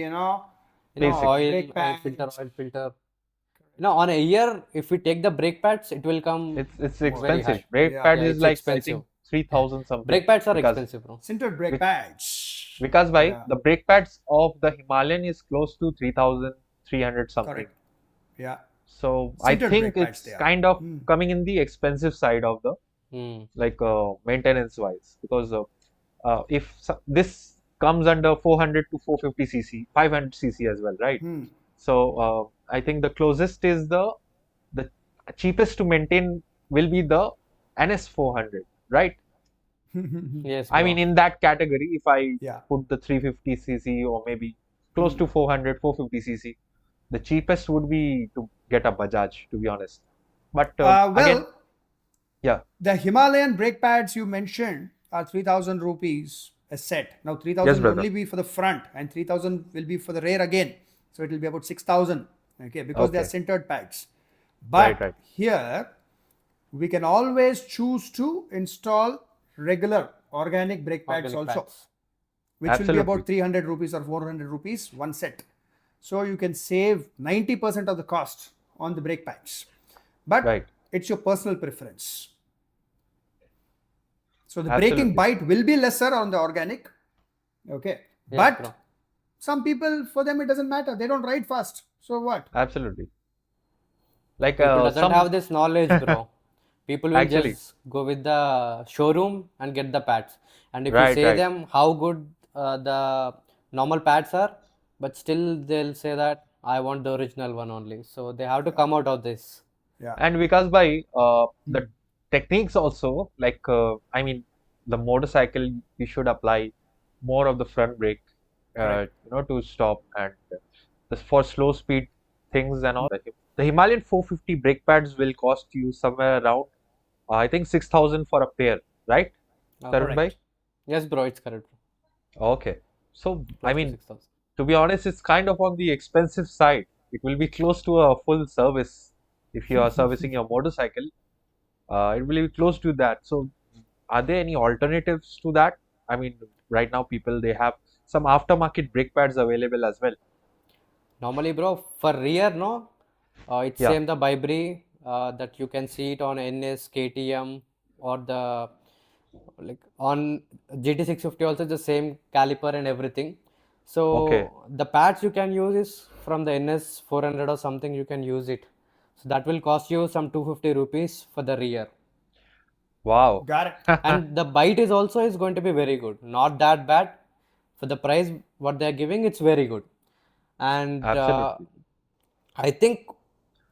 basic? brake pads. Oil filter. On a year, if we take the brake pads, it will come It's More. very expensive. high. Brake Yeah. pads Yeah, is it's like I expensive. think 3,000 something Brake pads are because expensive, bro. Sintered brake Vic- pads. because by Yeah. the brake pads of the Himalayan is close to 3,300 something. Correct. Yeah. So I Sintered think brake pads they it's are. kind of Hmm. coming in the expensive side of the Hmm. like maintenance wise because if this comes under 400 to 450 cc, 500 cc as well, right? Hmm. So I think the closest is the cheapest to maintain will be the NS 400, right? Yes, I mean, bro. in that category, if I Yeah. put the 350 cc or maybe close Hmm. to 400, 450 cc, the cheapest would be to get a Bajaj, to be honest. But again, Well, yeah, the Himalayan brake pads you mentioned are 3,000 rupees a set. Now, yes, 3,000 will brother. only be for the front and 3,000 will be for the rear again. So it will be about 6,000. Okay, because they are Okay, sintered pads. right, But right. here we can always choose to install regular organic brake pads Organic also, pads. which will be Absolutely. about 300 rupees or 400 rupees one set. So you can save 90% of the cost on the brake pads. But Right. it's your personal preference. So the braking Absolutely. bite will be lesser on the organic, Okay, Yes, but bro. some people, for them, it doesn't matter. They don't ride fast. So what? Absolutely. Like People doesn't some have this knowledge, bro. People will actually, just go with the showroom and get the pads. And if you right, say right. them how good the normal pads are, but still they'll say that I want the original one only. So they have to come out of this. Yeah. And Vikas bhai, the Hmm. techniques also, like I mean, the motorcycle you should apply more of the front brake, Correct. to stop, and for slow speed things and Hmm. all. The Himalayan 450 brake pads will cost you somewhere around, I think 6,000 for a pair, right, Tarun bhai? Correct. Yes, bro, it's correct. Okay, so I Close to mean, 6,000. to be honest, it's kind of on the expensive side. It will be close to a full service if you are servicing your motorcycle. It will be close to that. So, are there any alternatives to that? I mean, right now people they have some aftermarket brake pads available as well. Normally, bro, for rear, no, it's Yeah. same the Bibri that you can see it on NS, KTM, or the like on GT650 also the same caliper and everything. Okay. So the pads you can use is from the NS 400 or something you can use it. So that will cost you some 250 rupees for the rear. Wow. Got it. And the bite is also is going to be very good. Not that bad. For the price what they are giving, it's very good. And Absolutely. I think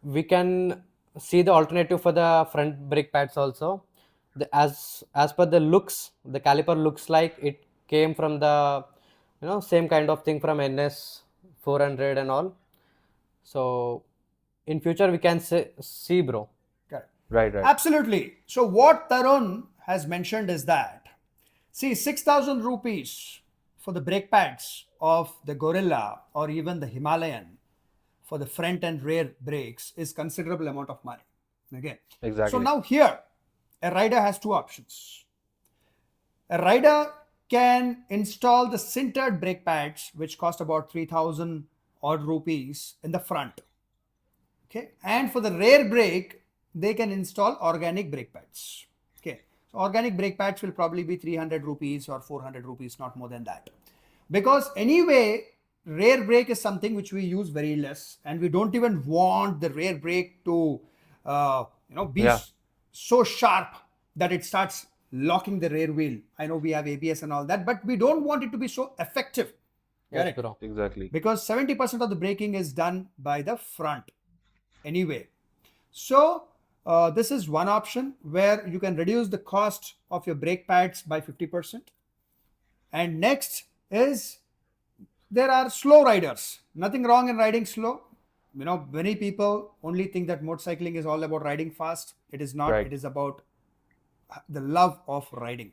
we can see the alternative for the front brake pads also. As per the looks, the caliper looks like it came from the same kind of thing from NS 400 and all. So in future we can see, bro. Correct. Right. Right. Absolutely. So what Tarun has mentioned is that, see, 6,000 rupees for the brake pads of the Guerrilla or even the Himalayan for the front and rear brakes is considerable amount of money. Okay. So Exactly. now here, a rider has two options. A rider can install the sintered brake pads, which cost about 3,000 odd rupees in the front. Okay, and for the rear brake, they can install organic brake pads. Okay, so organic brake pads will probably be 300 rupees or 400 rupees, not more than that. Because anyway, rear brake is something which we use very less, and we don't even want the rear brake to, be Yeah. so sharp that it starts locking the rear wheel. I know we have ABS and all that, but we don't want it to be so effective. Yes, Correct? bro. Exactly. Because 70% of the braking is done by the front anyway. So this is one option where you can reduce the cost of your brake pads by 50%. And next is, there are slow riders. Nothing wrong in riding slow. Many people only think that motorcycling is all about riding fast. It is not. Right. It is about the love of riding.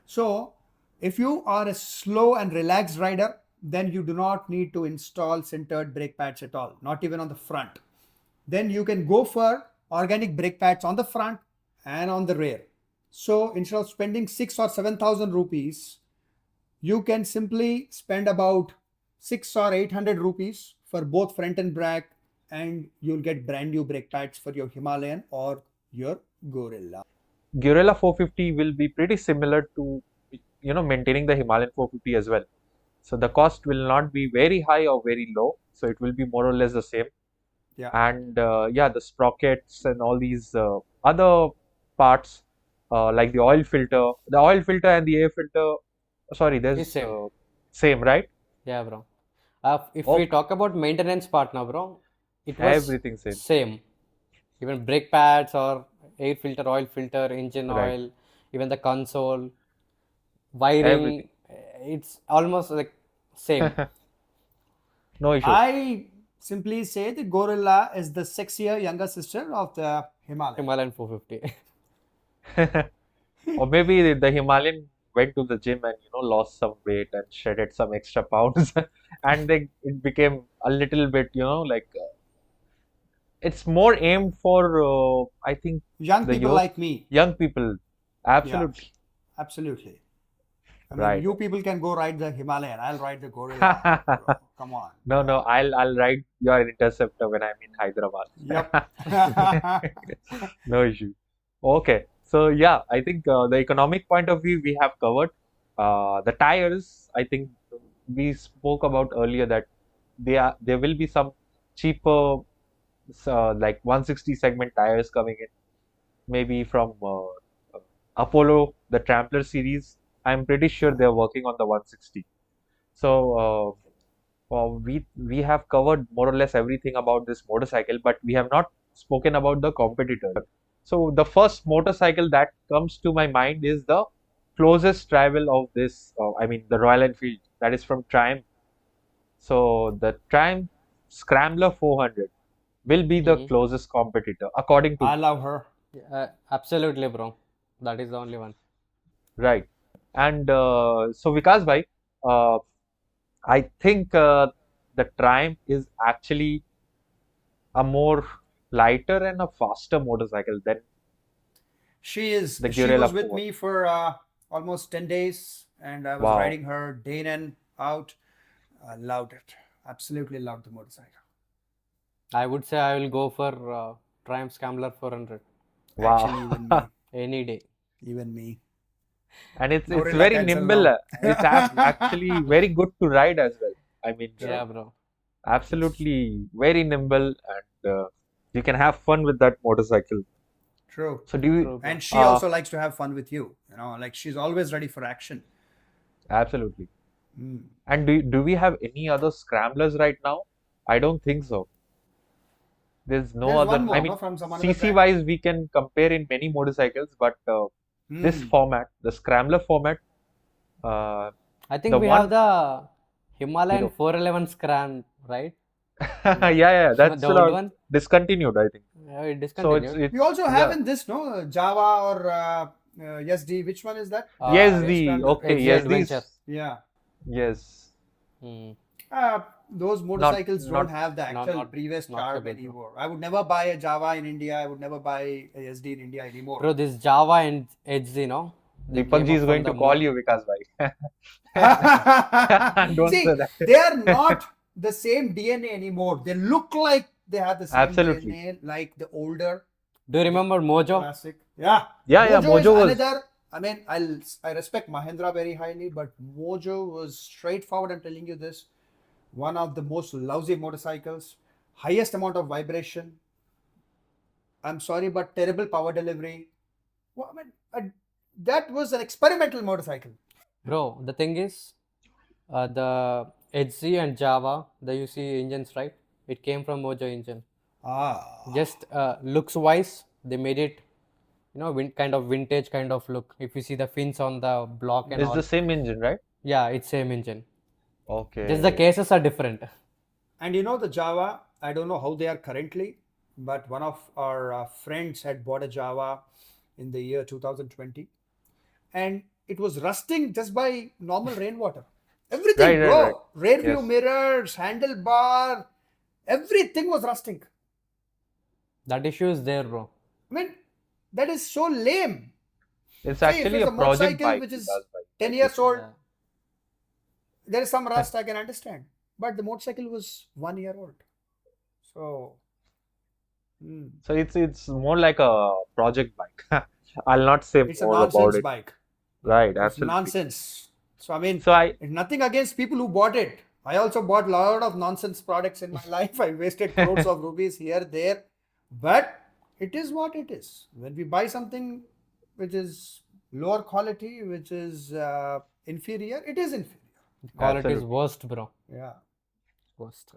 So, if you are a slow and relaxed rider, then you do not need to install centered brake pads at all, not even on the front. Then you can go for organic brake pads on the front and on the rear. So instead of spending 6 or 7,000 rupees, you can simply spend about 6 or 800 rupees for both front and back, and you'll get brand new brake pads for your Himalayan or your Gorilla. Guerrilla 450 will be pretty similar to maintaining the Himalayan 450 as well. So the cost will not be very high or very low. So it will be more or less the same. Yeah. And yeah, the sprockets and all these other parts, like the oil filter and the air filter. Sorry, It's there's same. same, right? Yeah, bro. If we Okay, talk about maintenance part now, bro, it was everything same. same. Even brake pads or air filter, oil filter, engine Right, oil, even the console, wiring, everything. it's almost like same. No issue. I simply say the Gorilla is the sexier younger sister of the Himalayan. Himalayan 450. Or maybe the Himalayan went to the gym and lost some weight and shredded some extra pounds, and it became a little bit like it's more aimed for I think Young the people like me. young people. Yeah, Absolutely absolutely. I mean, right. you people can go ride the Himalayan. I'll ride the Gorilla, bro. Come on. No, I'll ride your Interceptor when I'm in Hyderabad. Yep. No issue. Okay, so yeah, I think the economic point of view we have covered. The tires, I think we spoke about earlier that there will be some cheaper like 160 segment tires coming in, maybe from Apollo, the Trampler series. I'm pretty sure they're working on the 160. So we have covered more or less everything about this motorcycle, but we have not spoken about the competitor. So the first motorcycle that comes to my mind is the closest rival of this. I mean, the Royal Enfield. That is from Triumph. So the Triumph Scrambler 400 will be the Mhm. closest competitor, according to I me. love her. Absolutely, bro. That is the only one. Right. And so Vikas bhai, uh, I think the Triumph is actually a more lighter and a faster motorcycle than She is. the She Guerrilla was with 400. me for almost 10 days, and I was Wow. riding her day in and out. I loved it. Absolutely loved the motorcycle. I would say I will go for Triumph Scrambler 400 Actually, Wow. even me. any day. Even me. And it's Gorilla very cancel nimble. now. It's actually very good to ride as well. I mean, Yeah, bro. absolutely very nimble, and you can have fun with that motorcycle. True. So do you, True, bro. And she uh, also likes to have fun with you. You know, like she's always ready for action. absolutely. Mm. And do we have any other scramblers right now? I don't think so. There's no There's other. one I more, mean, no, from some another CC brand. wise, we can compare in many motorcycles, but this Hmm. format, the scrambler format, uh, I think the we have one, the Himalayan Hero. 411 Scram, right? Yeah, that's The old one. discontinued, I think. It So it's discontinued. We also have yeah. in this, no, Java or SD. Which one is that? Yes, Yes, the Scrambler. okay, HD yes, Adventure. these, Yeah. yes, Hmm. Those not motorcycles don't not have the actual Not previous not so charm bad, bro. anymore. I would never buy a Java in India. I would never buy a SD in India anymore. Bro, this Java and HD, no? They Deepak came ji up is from going the to call Moto. you, Vikas bhai. Don't say See, that. they are not the same DNA anymore. They look like they have the same Absolutely. DNA, like the older Do you remember Mojo? classic. Yeah. Yeah, Mojo is Mojo was. another. I mean, I respect Mahindra very highly, but Mojo was straightforward. I'm telling you this. One of the most lousy motorcycles, highest amount of vibration. I'm sorry, but terrible power delivery. Well, I mean, that was an experimental motorcycle. Bro, the thing is, the HZ and Java, the UC engines, right? It came from Mojo engine. Ah, Just looks wise, they made it, kind of vintage kind of look. If you see the fins on the block and It's the all, same engine, right? yeah, it's same engine. Just the Okay. cases are different. and you know the Java. I don't know how they are currently, but one of our friends had bought a Java in the year 2020, and it was rusting just by normal rainwater. Everything, Right. bro. Rear view Yes. mirrors, handlebar, everything was rusting. That issue is there, bro. I mean, that is so lame. It's See, if actually it's a a project motorcycle bike, which is Vikas bhai. 10 Like years it's old, Yeah. there is some rust, I can understand. But the motorcycle was 1 year old. So, so it's more like a project bike. I'll not say it's a more about nonsense it. bike. Right, It's absolutely. nonsense. So, I mean, So I it's nothing against people who bought it. I also bought a lot of nonsense products in my life. I wasted crores of rupees here, there. But it is what it is. When we buy something which is lower quality, which is inferior, it is inferior. The quality is absolutely. worst, bro. Yeah. Worst.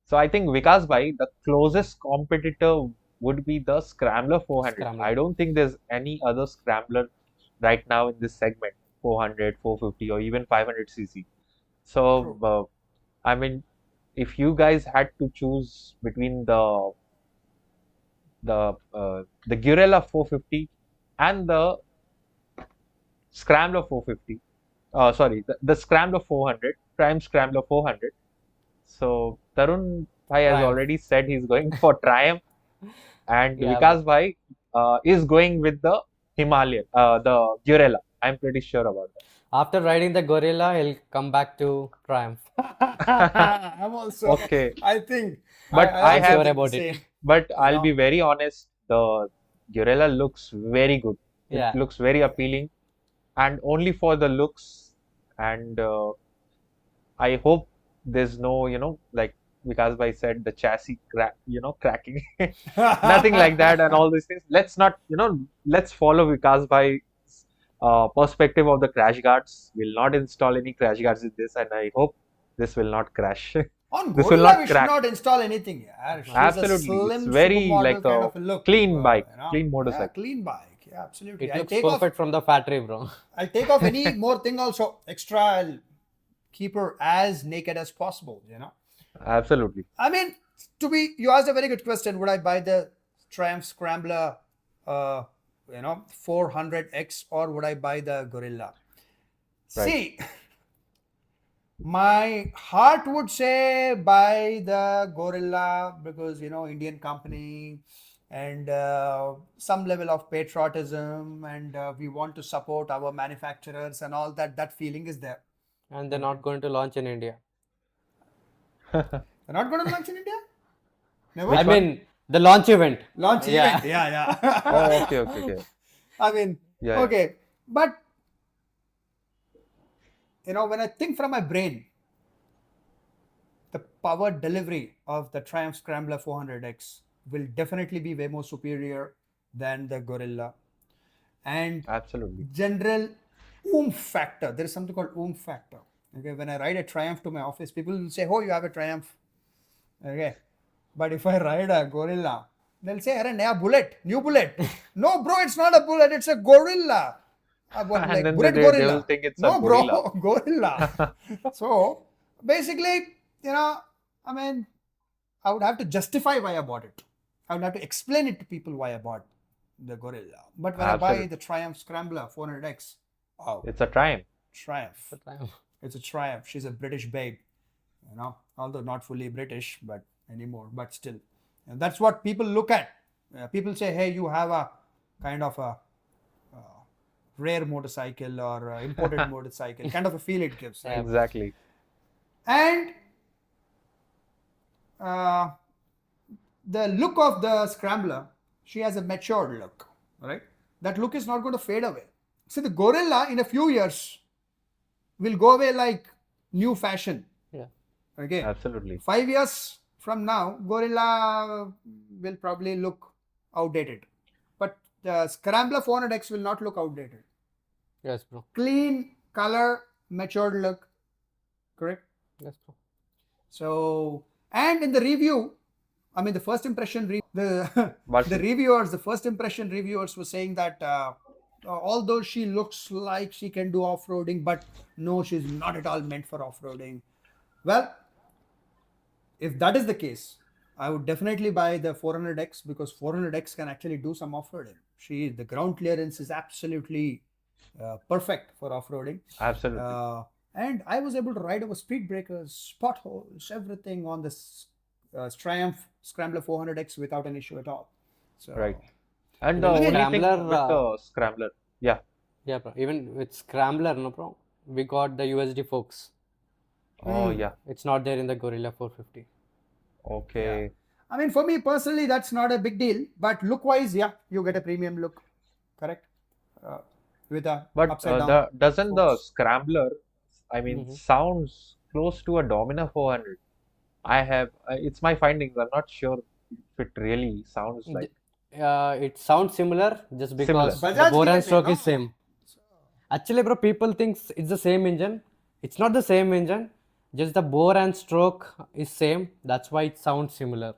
So I think Vikas bhai, the closest competitor would be the Scrambler 400. Scrambler. I don't think there's any other Scrambler right now in this segment, 400, 450, or even 500cc. So True. I mean, if you guys had to choose between the Guerrilla 450 and the Scrambler 450, sorry, the Scrambler 400, Prime Scrambler 400. So Tarun Bhai has Triumph. already said he's going for Triumph, and Yeah, Vikas Bhai is going with the Himalayan, the Guerrilla. I'm pretty sure about After riding the Gorilla, he'll come back to Triumph. that. I'm also, Okay, I think, but I I I'm also sure have, think the about it. same. but You I'll be know, very honest. The Guerrilla looks very good. It Yeah. looks very appealing, and only for the looks. And I hope there's no, like Vikas bhai said, the chassis cracking, nothing like that, and all these things. Let's not, let's follow Vikas bhai's perspective of the crash guards. We'll not install any crash guards in this, and I hope this will not crash. On This will Gorilla, not we should crack. not install anything. Yeah. She's a Absolutely, it's slim very like supermodel kind a of a look. clean bike, You know? clean Yeah, motorcycle. clean bike. Yeah, absolutely. It looks perfect from the factory, bro. I'll take off any more thing also. Extra, I'll keep her as naked as possible, Absolutely. I mean, you asked a very good question. Would I buy the Triumph Scrambler, 400X, or would I buy the Guerrilla? Right. See, my heart would say buy the Guerrilla because, Indian company and some level of patriotism, and we want to support our manufacturers and all that. That feeling is there. And they're not going to launch in India. They're not going to launch in India? Never? Which I one? mean, the launch event. Launch Yeah. event. Yeah. Oh, okay. I mean, Yeah. okay. But, when I think from my brain, the power delivery of the Triumph Scrambler 400X will definitely be way more superior than the Guerrilla. And Absolutely. general oomph factor. There is something called oomph factor. Okay, when I ride a Triumph to my office, people will say, "Oh, you have a Triumph." Okay, but if I ride a Guerrilla, they'll say, "Arey, new bullet." No, bro, it's not a bullet. It's a Gorilla. What, And like then bullet they Gorilla? will think it's a No, bro, gorilla. Gorilla. So basically, I mean, I would have to justify why I bought it. I would have to explain it to people why I bought the Guerrilla. But when I buy Absolutely. the Triumph Scrambler 400X, oh, It's a Triumph. Triumph. It's a Triumph. She's a British babe, although not fully British, but anymore, but still. And that's what people look at. People say, hey, you have a kind of a rare motorcycle or imported motorcycle, kind of a feel it gives. Right? Exactly. And the look of the Scrambler, she has a matured look, right? That look is not going to fade away. See, the Guerrilla in a few years will go away like new fashion. Yeah. Okay. Absolutely. 5 years from now, Guerrilla will probably look outdated. But the Scrambler 400X will not look outdated. Yes, bro. Clean color, matured look. Correct? Yes, bro. So, and in the review, I mean, the first impression, the first impression reviewers were saying that although she looks like she can do off-roading, but no, she's not at all meant for off-roading. Well, if that is the case, I would definitely buy the 400X because 400X can actually do some off-roading. The ground clearance is absolutely perfect for off-roading. Absolutely. And I was able to ride over speed breakers, potholes, everything on this Triumph Scrambler 400X without an issue at all. So, Right. And the Even only thing Scrambler, with the Scrambler, yeah. Yeah, bro. Even with Scrambler, no, bro. We got the USD forks. Oh, yeah. It's not there in the Guerrilla 450. Okay. I mean, for me personally, that's not a big deal. But look-wise, yeah, you get a premium look, correct? With a But upside down. doesn't the forks. Scrambler, I mean, sounds close to a Dominar 400? It's my findings. I'm not sure if it really sounds like. It sounds similar just because Similar. the Bajaj bore given and stroke name, is same. Actually, bro, people think it's the same engine. It's not the same engine. Just the bore and stroke is same. That's why it sounds similar.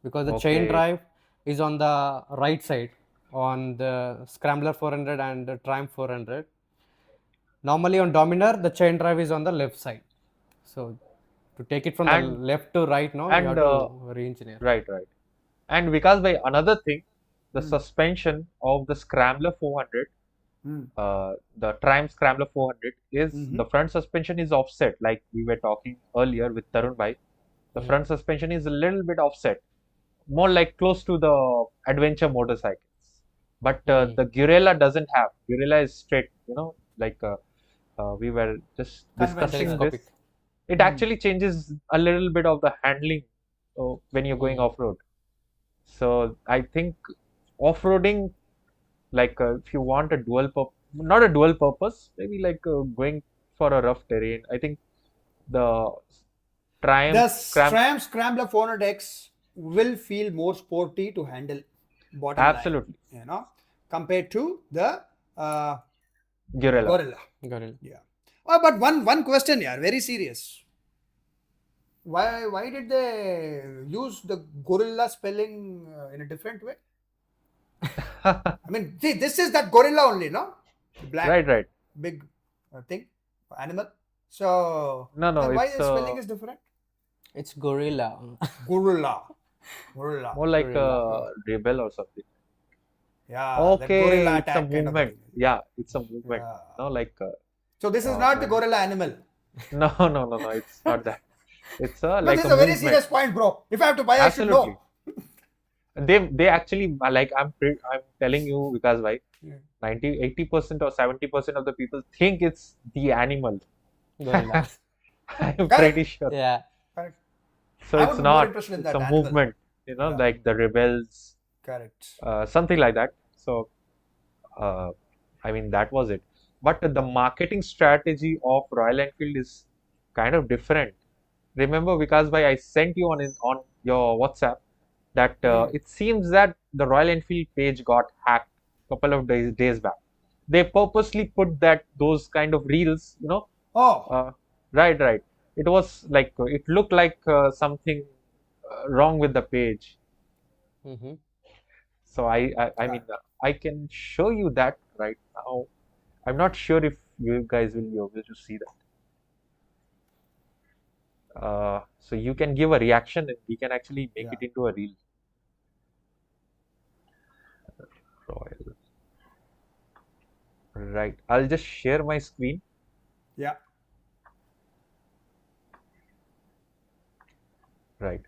Because the chain Okay. drive is on the right side on the Scrambler 400 and the Triumph 400. Normally on Dominar, the chain drive is on the left side. So to take it from the And- left to right now, you and, have to re-engineer. Right. And Vikas bhai, another thing, the suspension of the Scrambler 400, the Triumph Scrambler 400 is the front suspension is offset, like we were talking earlier with Tarun bhai. The front suspension is a little bit offset, more like close to the adventure motorcycles. But the Guerrilla doesn't have. Guerrilla is straight, like we were just discussing Telescopic. this. It actually changes a little bit of the handling when you're going off-road. So I think off-roading, like if you want not a dual purpose, maybe like going for a rough terrain, I think The The Triumph Scram. Triumph Scrambler 400X will feel more sporty to handle, bottom line, Absolutely. compared to the Guerrilla. Gorilla. Guerrilla. Yeah. Oh, but one question, yeah, very serious. Why did they use the gorilla spelling in a different way? I mean, see, this is that gorilla only, no? Black, Right. big thing, animal. So No, then why it's the spelling is different? It's Gorilla. Gorilla. more like a Guerrilla. rebel or something. Yeah, that Okay, gorilla it's a attack kind of movement. thing. Yeah, it's a movement. Yeah. No, like So this is not the man. gorilla animal. No, it's not that. It's No, like this is a a very movement. serious point, bro. If I have to buy, I should Absolutely. know. They actually like I'm telling you because why Yeah. 80% or 70% of the people think it's the animal. Gorilla. I'm Correct. pretty sure. Yeah. Correct. So I it's would be more not. interested in It's that a animal. movement. Yeah. Like the rebels, Correct. something like that. So, I mean that was it. But the marketing strategy of Royal Enfield is kind of different. Remember, because I sent you on your WhatsApp that it seems that the Royal Enfield page got hacked a couple of days back. They purposely put those kind of reels, Oh, right. It was like it looked like something wrong with the page. Mm-hmm. So I mean I can show you that right now. I'm not sure if you guys will be able to see that. So you can give a reaction and we can actually make Yeah. it into a reel. Royal. Right. I'll just share my screen. yeah. Right.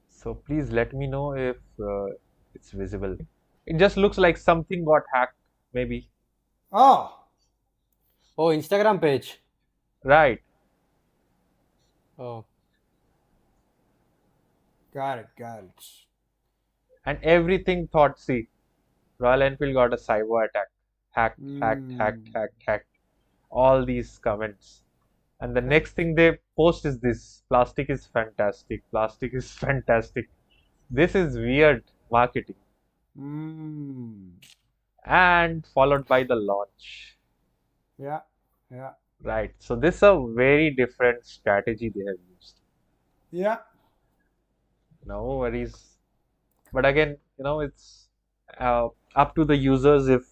So please let me know if it's visible. It just looks like something got hacked, maybe. Oh, Oh, Instagram page. Right. Oh, got it. And everything thought, see, Royal Enfield got a cyber attack. Hacked. All these comments. And the next thing they post is this. Plastic is fantastic. Plastic is fantastic. This is weird marketing. And followed by the launch. Yeah. Right. So this is a very different strategy they have used. Yeah. No worries. But again, it's up to the users if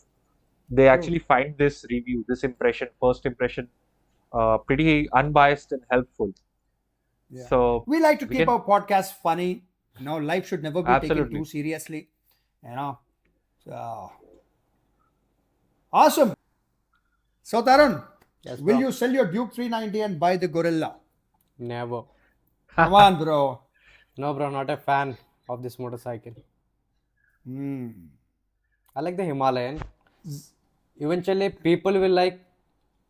they actually find this review, this first impression, pretty unbiased and helpful. Yeah. So We like to we keep can- our podcast funny. Life should never be taken Absolutely. too seriously. So awesome. So Tarun, yes, will bro. you sell your Duke 390 and buy the Gorilla? Never. Come on, bro. No, bro, not a fan of this motorcycle. I like the Himalayan. Eventually, people will like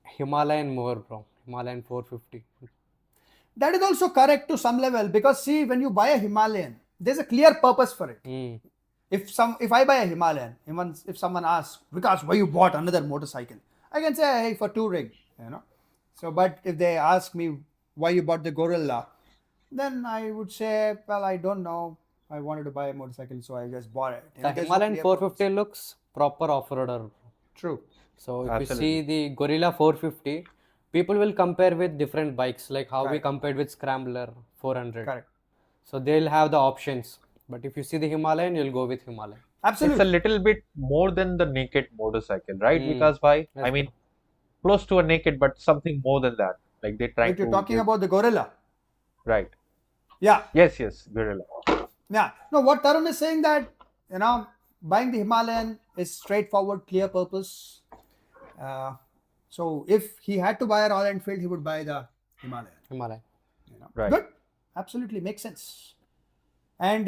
Himalayan more, bro. Himalayan 450. That is also correct to some level because see, when you buy a Himalayan, there's a clear purpose for it. Mm. If I buy a Himalayan, even if someone asks, Vikas, why you bought another motorcycle? I can say, hey, for touring, So, but if they ask me why you bought the Gorilla, then I would say, well, I don't know. I wanted to buy a motorcycle, so I just bought it. The There's no Himalayan clear 450 looks proper off-roader. True. So if Absolutely. you see the Guerrilla 450, people will compare with different bikes, like how we Correct. compared with Scrambler 400. Correct. So they'll have the options. But if you see the Himalayan, you'll go with Himalayan. It's a Absolutely. little bit more than the naked motorcycle, right? Because Yes, I mean, close to a naked, but something more than that. Like they try If you're to talking give- about the Gorilla. right. Yeah. Yes, Guerrilla. Yeah. No, what Tarun is saying that, buying the Himalayan is straightforward, clear purpose. So if he had to buy a Royal Enfield, he would buy the Himalayan. Himalayan. Right. Good. Absolutely makes sense. And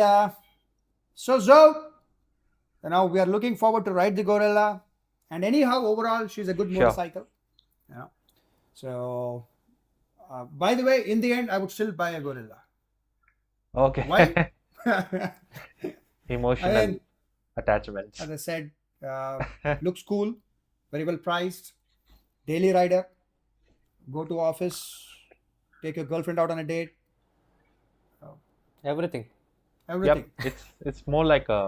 so Zoe, we are looking forward to ride the Gorilla. And anyhow, overall, she's a good Sure. motorcycle. So, by the way, in the end, I would still buy a Gorilla. Okay. Why? Emotional Again, attachments. as I said, looks cool, very well priced, daily rider, go to office, take your girlfriend out on a date, Everything. everything. Yep, it's more like a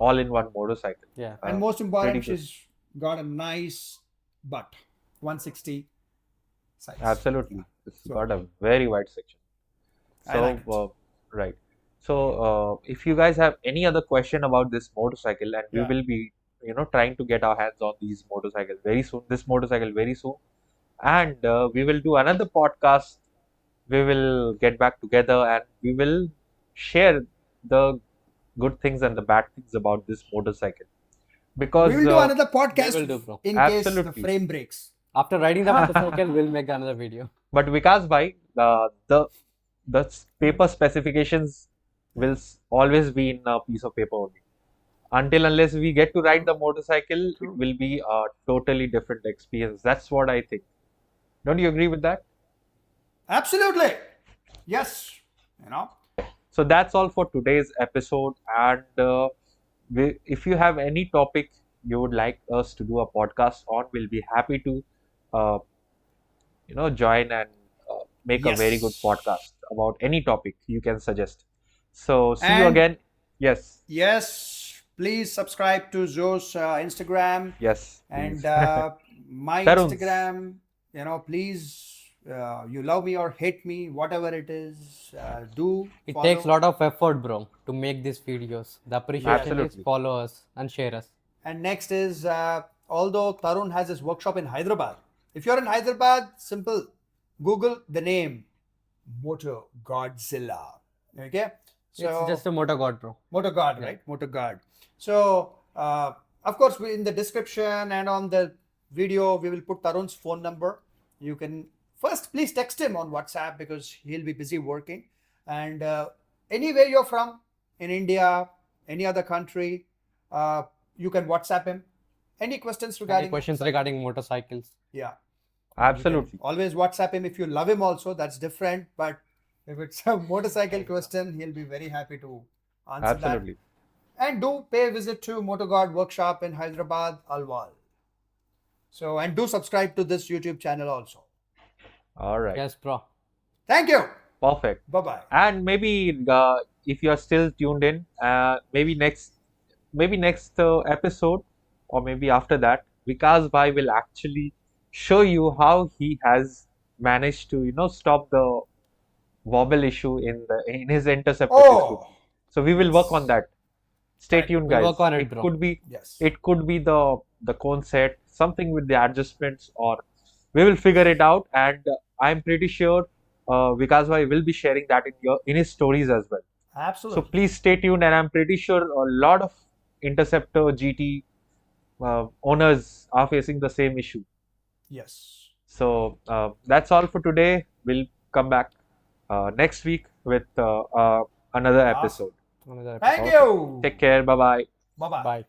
all-in-one motorcycle. Yeah. And most important, pretty good. she's got a nice butt, 160 size. Absolutely, it's So- got a very wide section. I So like it. right. So if you guys have any other question about this motorcycle, and we Yeah. will be trying to get our hands on these motorcycles very soon. This motorcycle very soon, and we will do another podcast. We will get back together and we will share the good things and the bad things about this motorcycle. Because We will do another podcast we will do, bro. in case the Absolutely. frame breaks. After riding the motorcycle, we'll make another video. but Vikas bhai, the paper specifications will always be in a piece of paper only. Until unless we get to ride the motorcycle, True. it will be a totally different experience. That's what I think. Don't you agree with that? Absolutely. Yes. You know. So that's all for today's episode. And if you have any topic you would like us to do a podcast on, we'll be happy to, join and make a very good Yes. podcast about any topic you can suggest. So see you And- again. Yes. Yes. Please subscribe to Zoe's Instagram Yes. and please. my Tarun's. Instagram. Please. You love me or hate me, whatever it is. Do It follow. takes a lot of effort, bro, to make these videos. The appreciation Absolutely. is follow us and share us. And next is, although Tarun has his workshop in Hyderabad, if you're in Hyderabad, simple, Google the name Moto Godzilla. Okay, so It's just a motor god, bro. Moto God, Yeah. right? Moto God. So, of course, in the description and on the video, we will put Tarun's phone number. You can first please text him on WhatsApp because he'll be busy working. And anywhere you're from, in India, any other country, you can WhatsApp him. Any questions regarding Any questions regarding motorcycles? Yeah. Absolutely. Always WhatsApp him if you love him also. That's different. But if it's a motorcycle question, he'll be very happy to answer that. Absolutely. And do pay a visit to MotoGuard Workshop in Hyderabad, Alwal. So, and do subscribe to this YouTube channel also. All right. Yes, bro. Thank you. Perfect. Bye-bye. And maybe if you are still tuned in, maybe next episode or maybe after that, Vikas bhai will actually show you how he has managed to stop the wobble issue in his interceptor system. Oh, So we will work yes. on that. Stay Right. tuned, We'll guys. work on it, bro. yes. It could be the cone set, something with the adjustments, or we will figure it out. And I'm pretty sure Vikas bhai will be sharing that in his stories as well. Absolutely. So please stay tuned, and I'm pretty sure a lot of Interceptor GT owners are facing the same issue. Yes. So that's all for today. We'll come back next week with another Awesome. episode. Another Thank Okay. you. Take care. Bye bye. Bye-bye. Bye.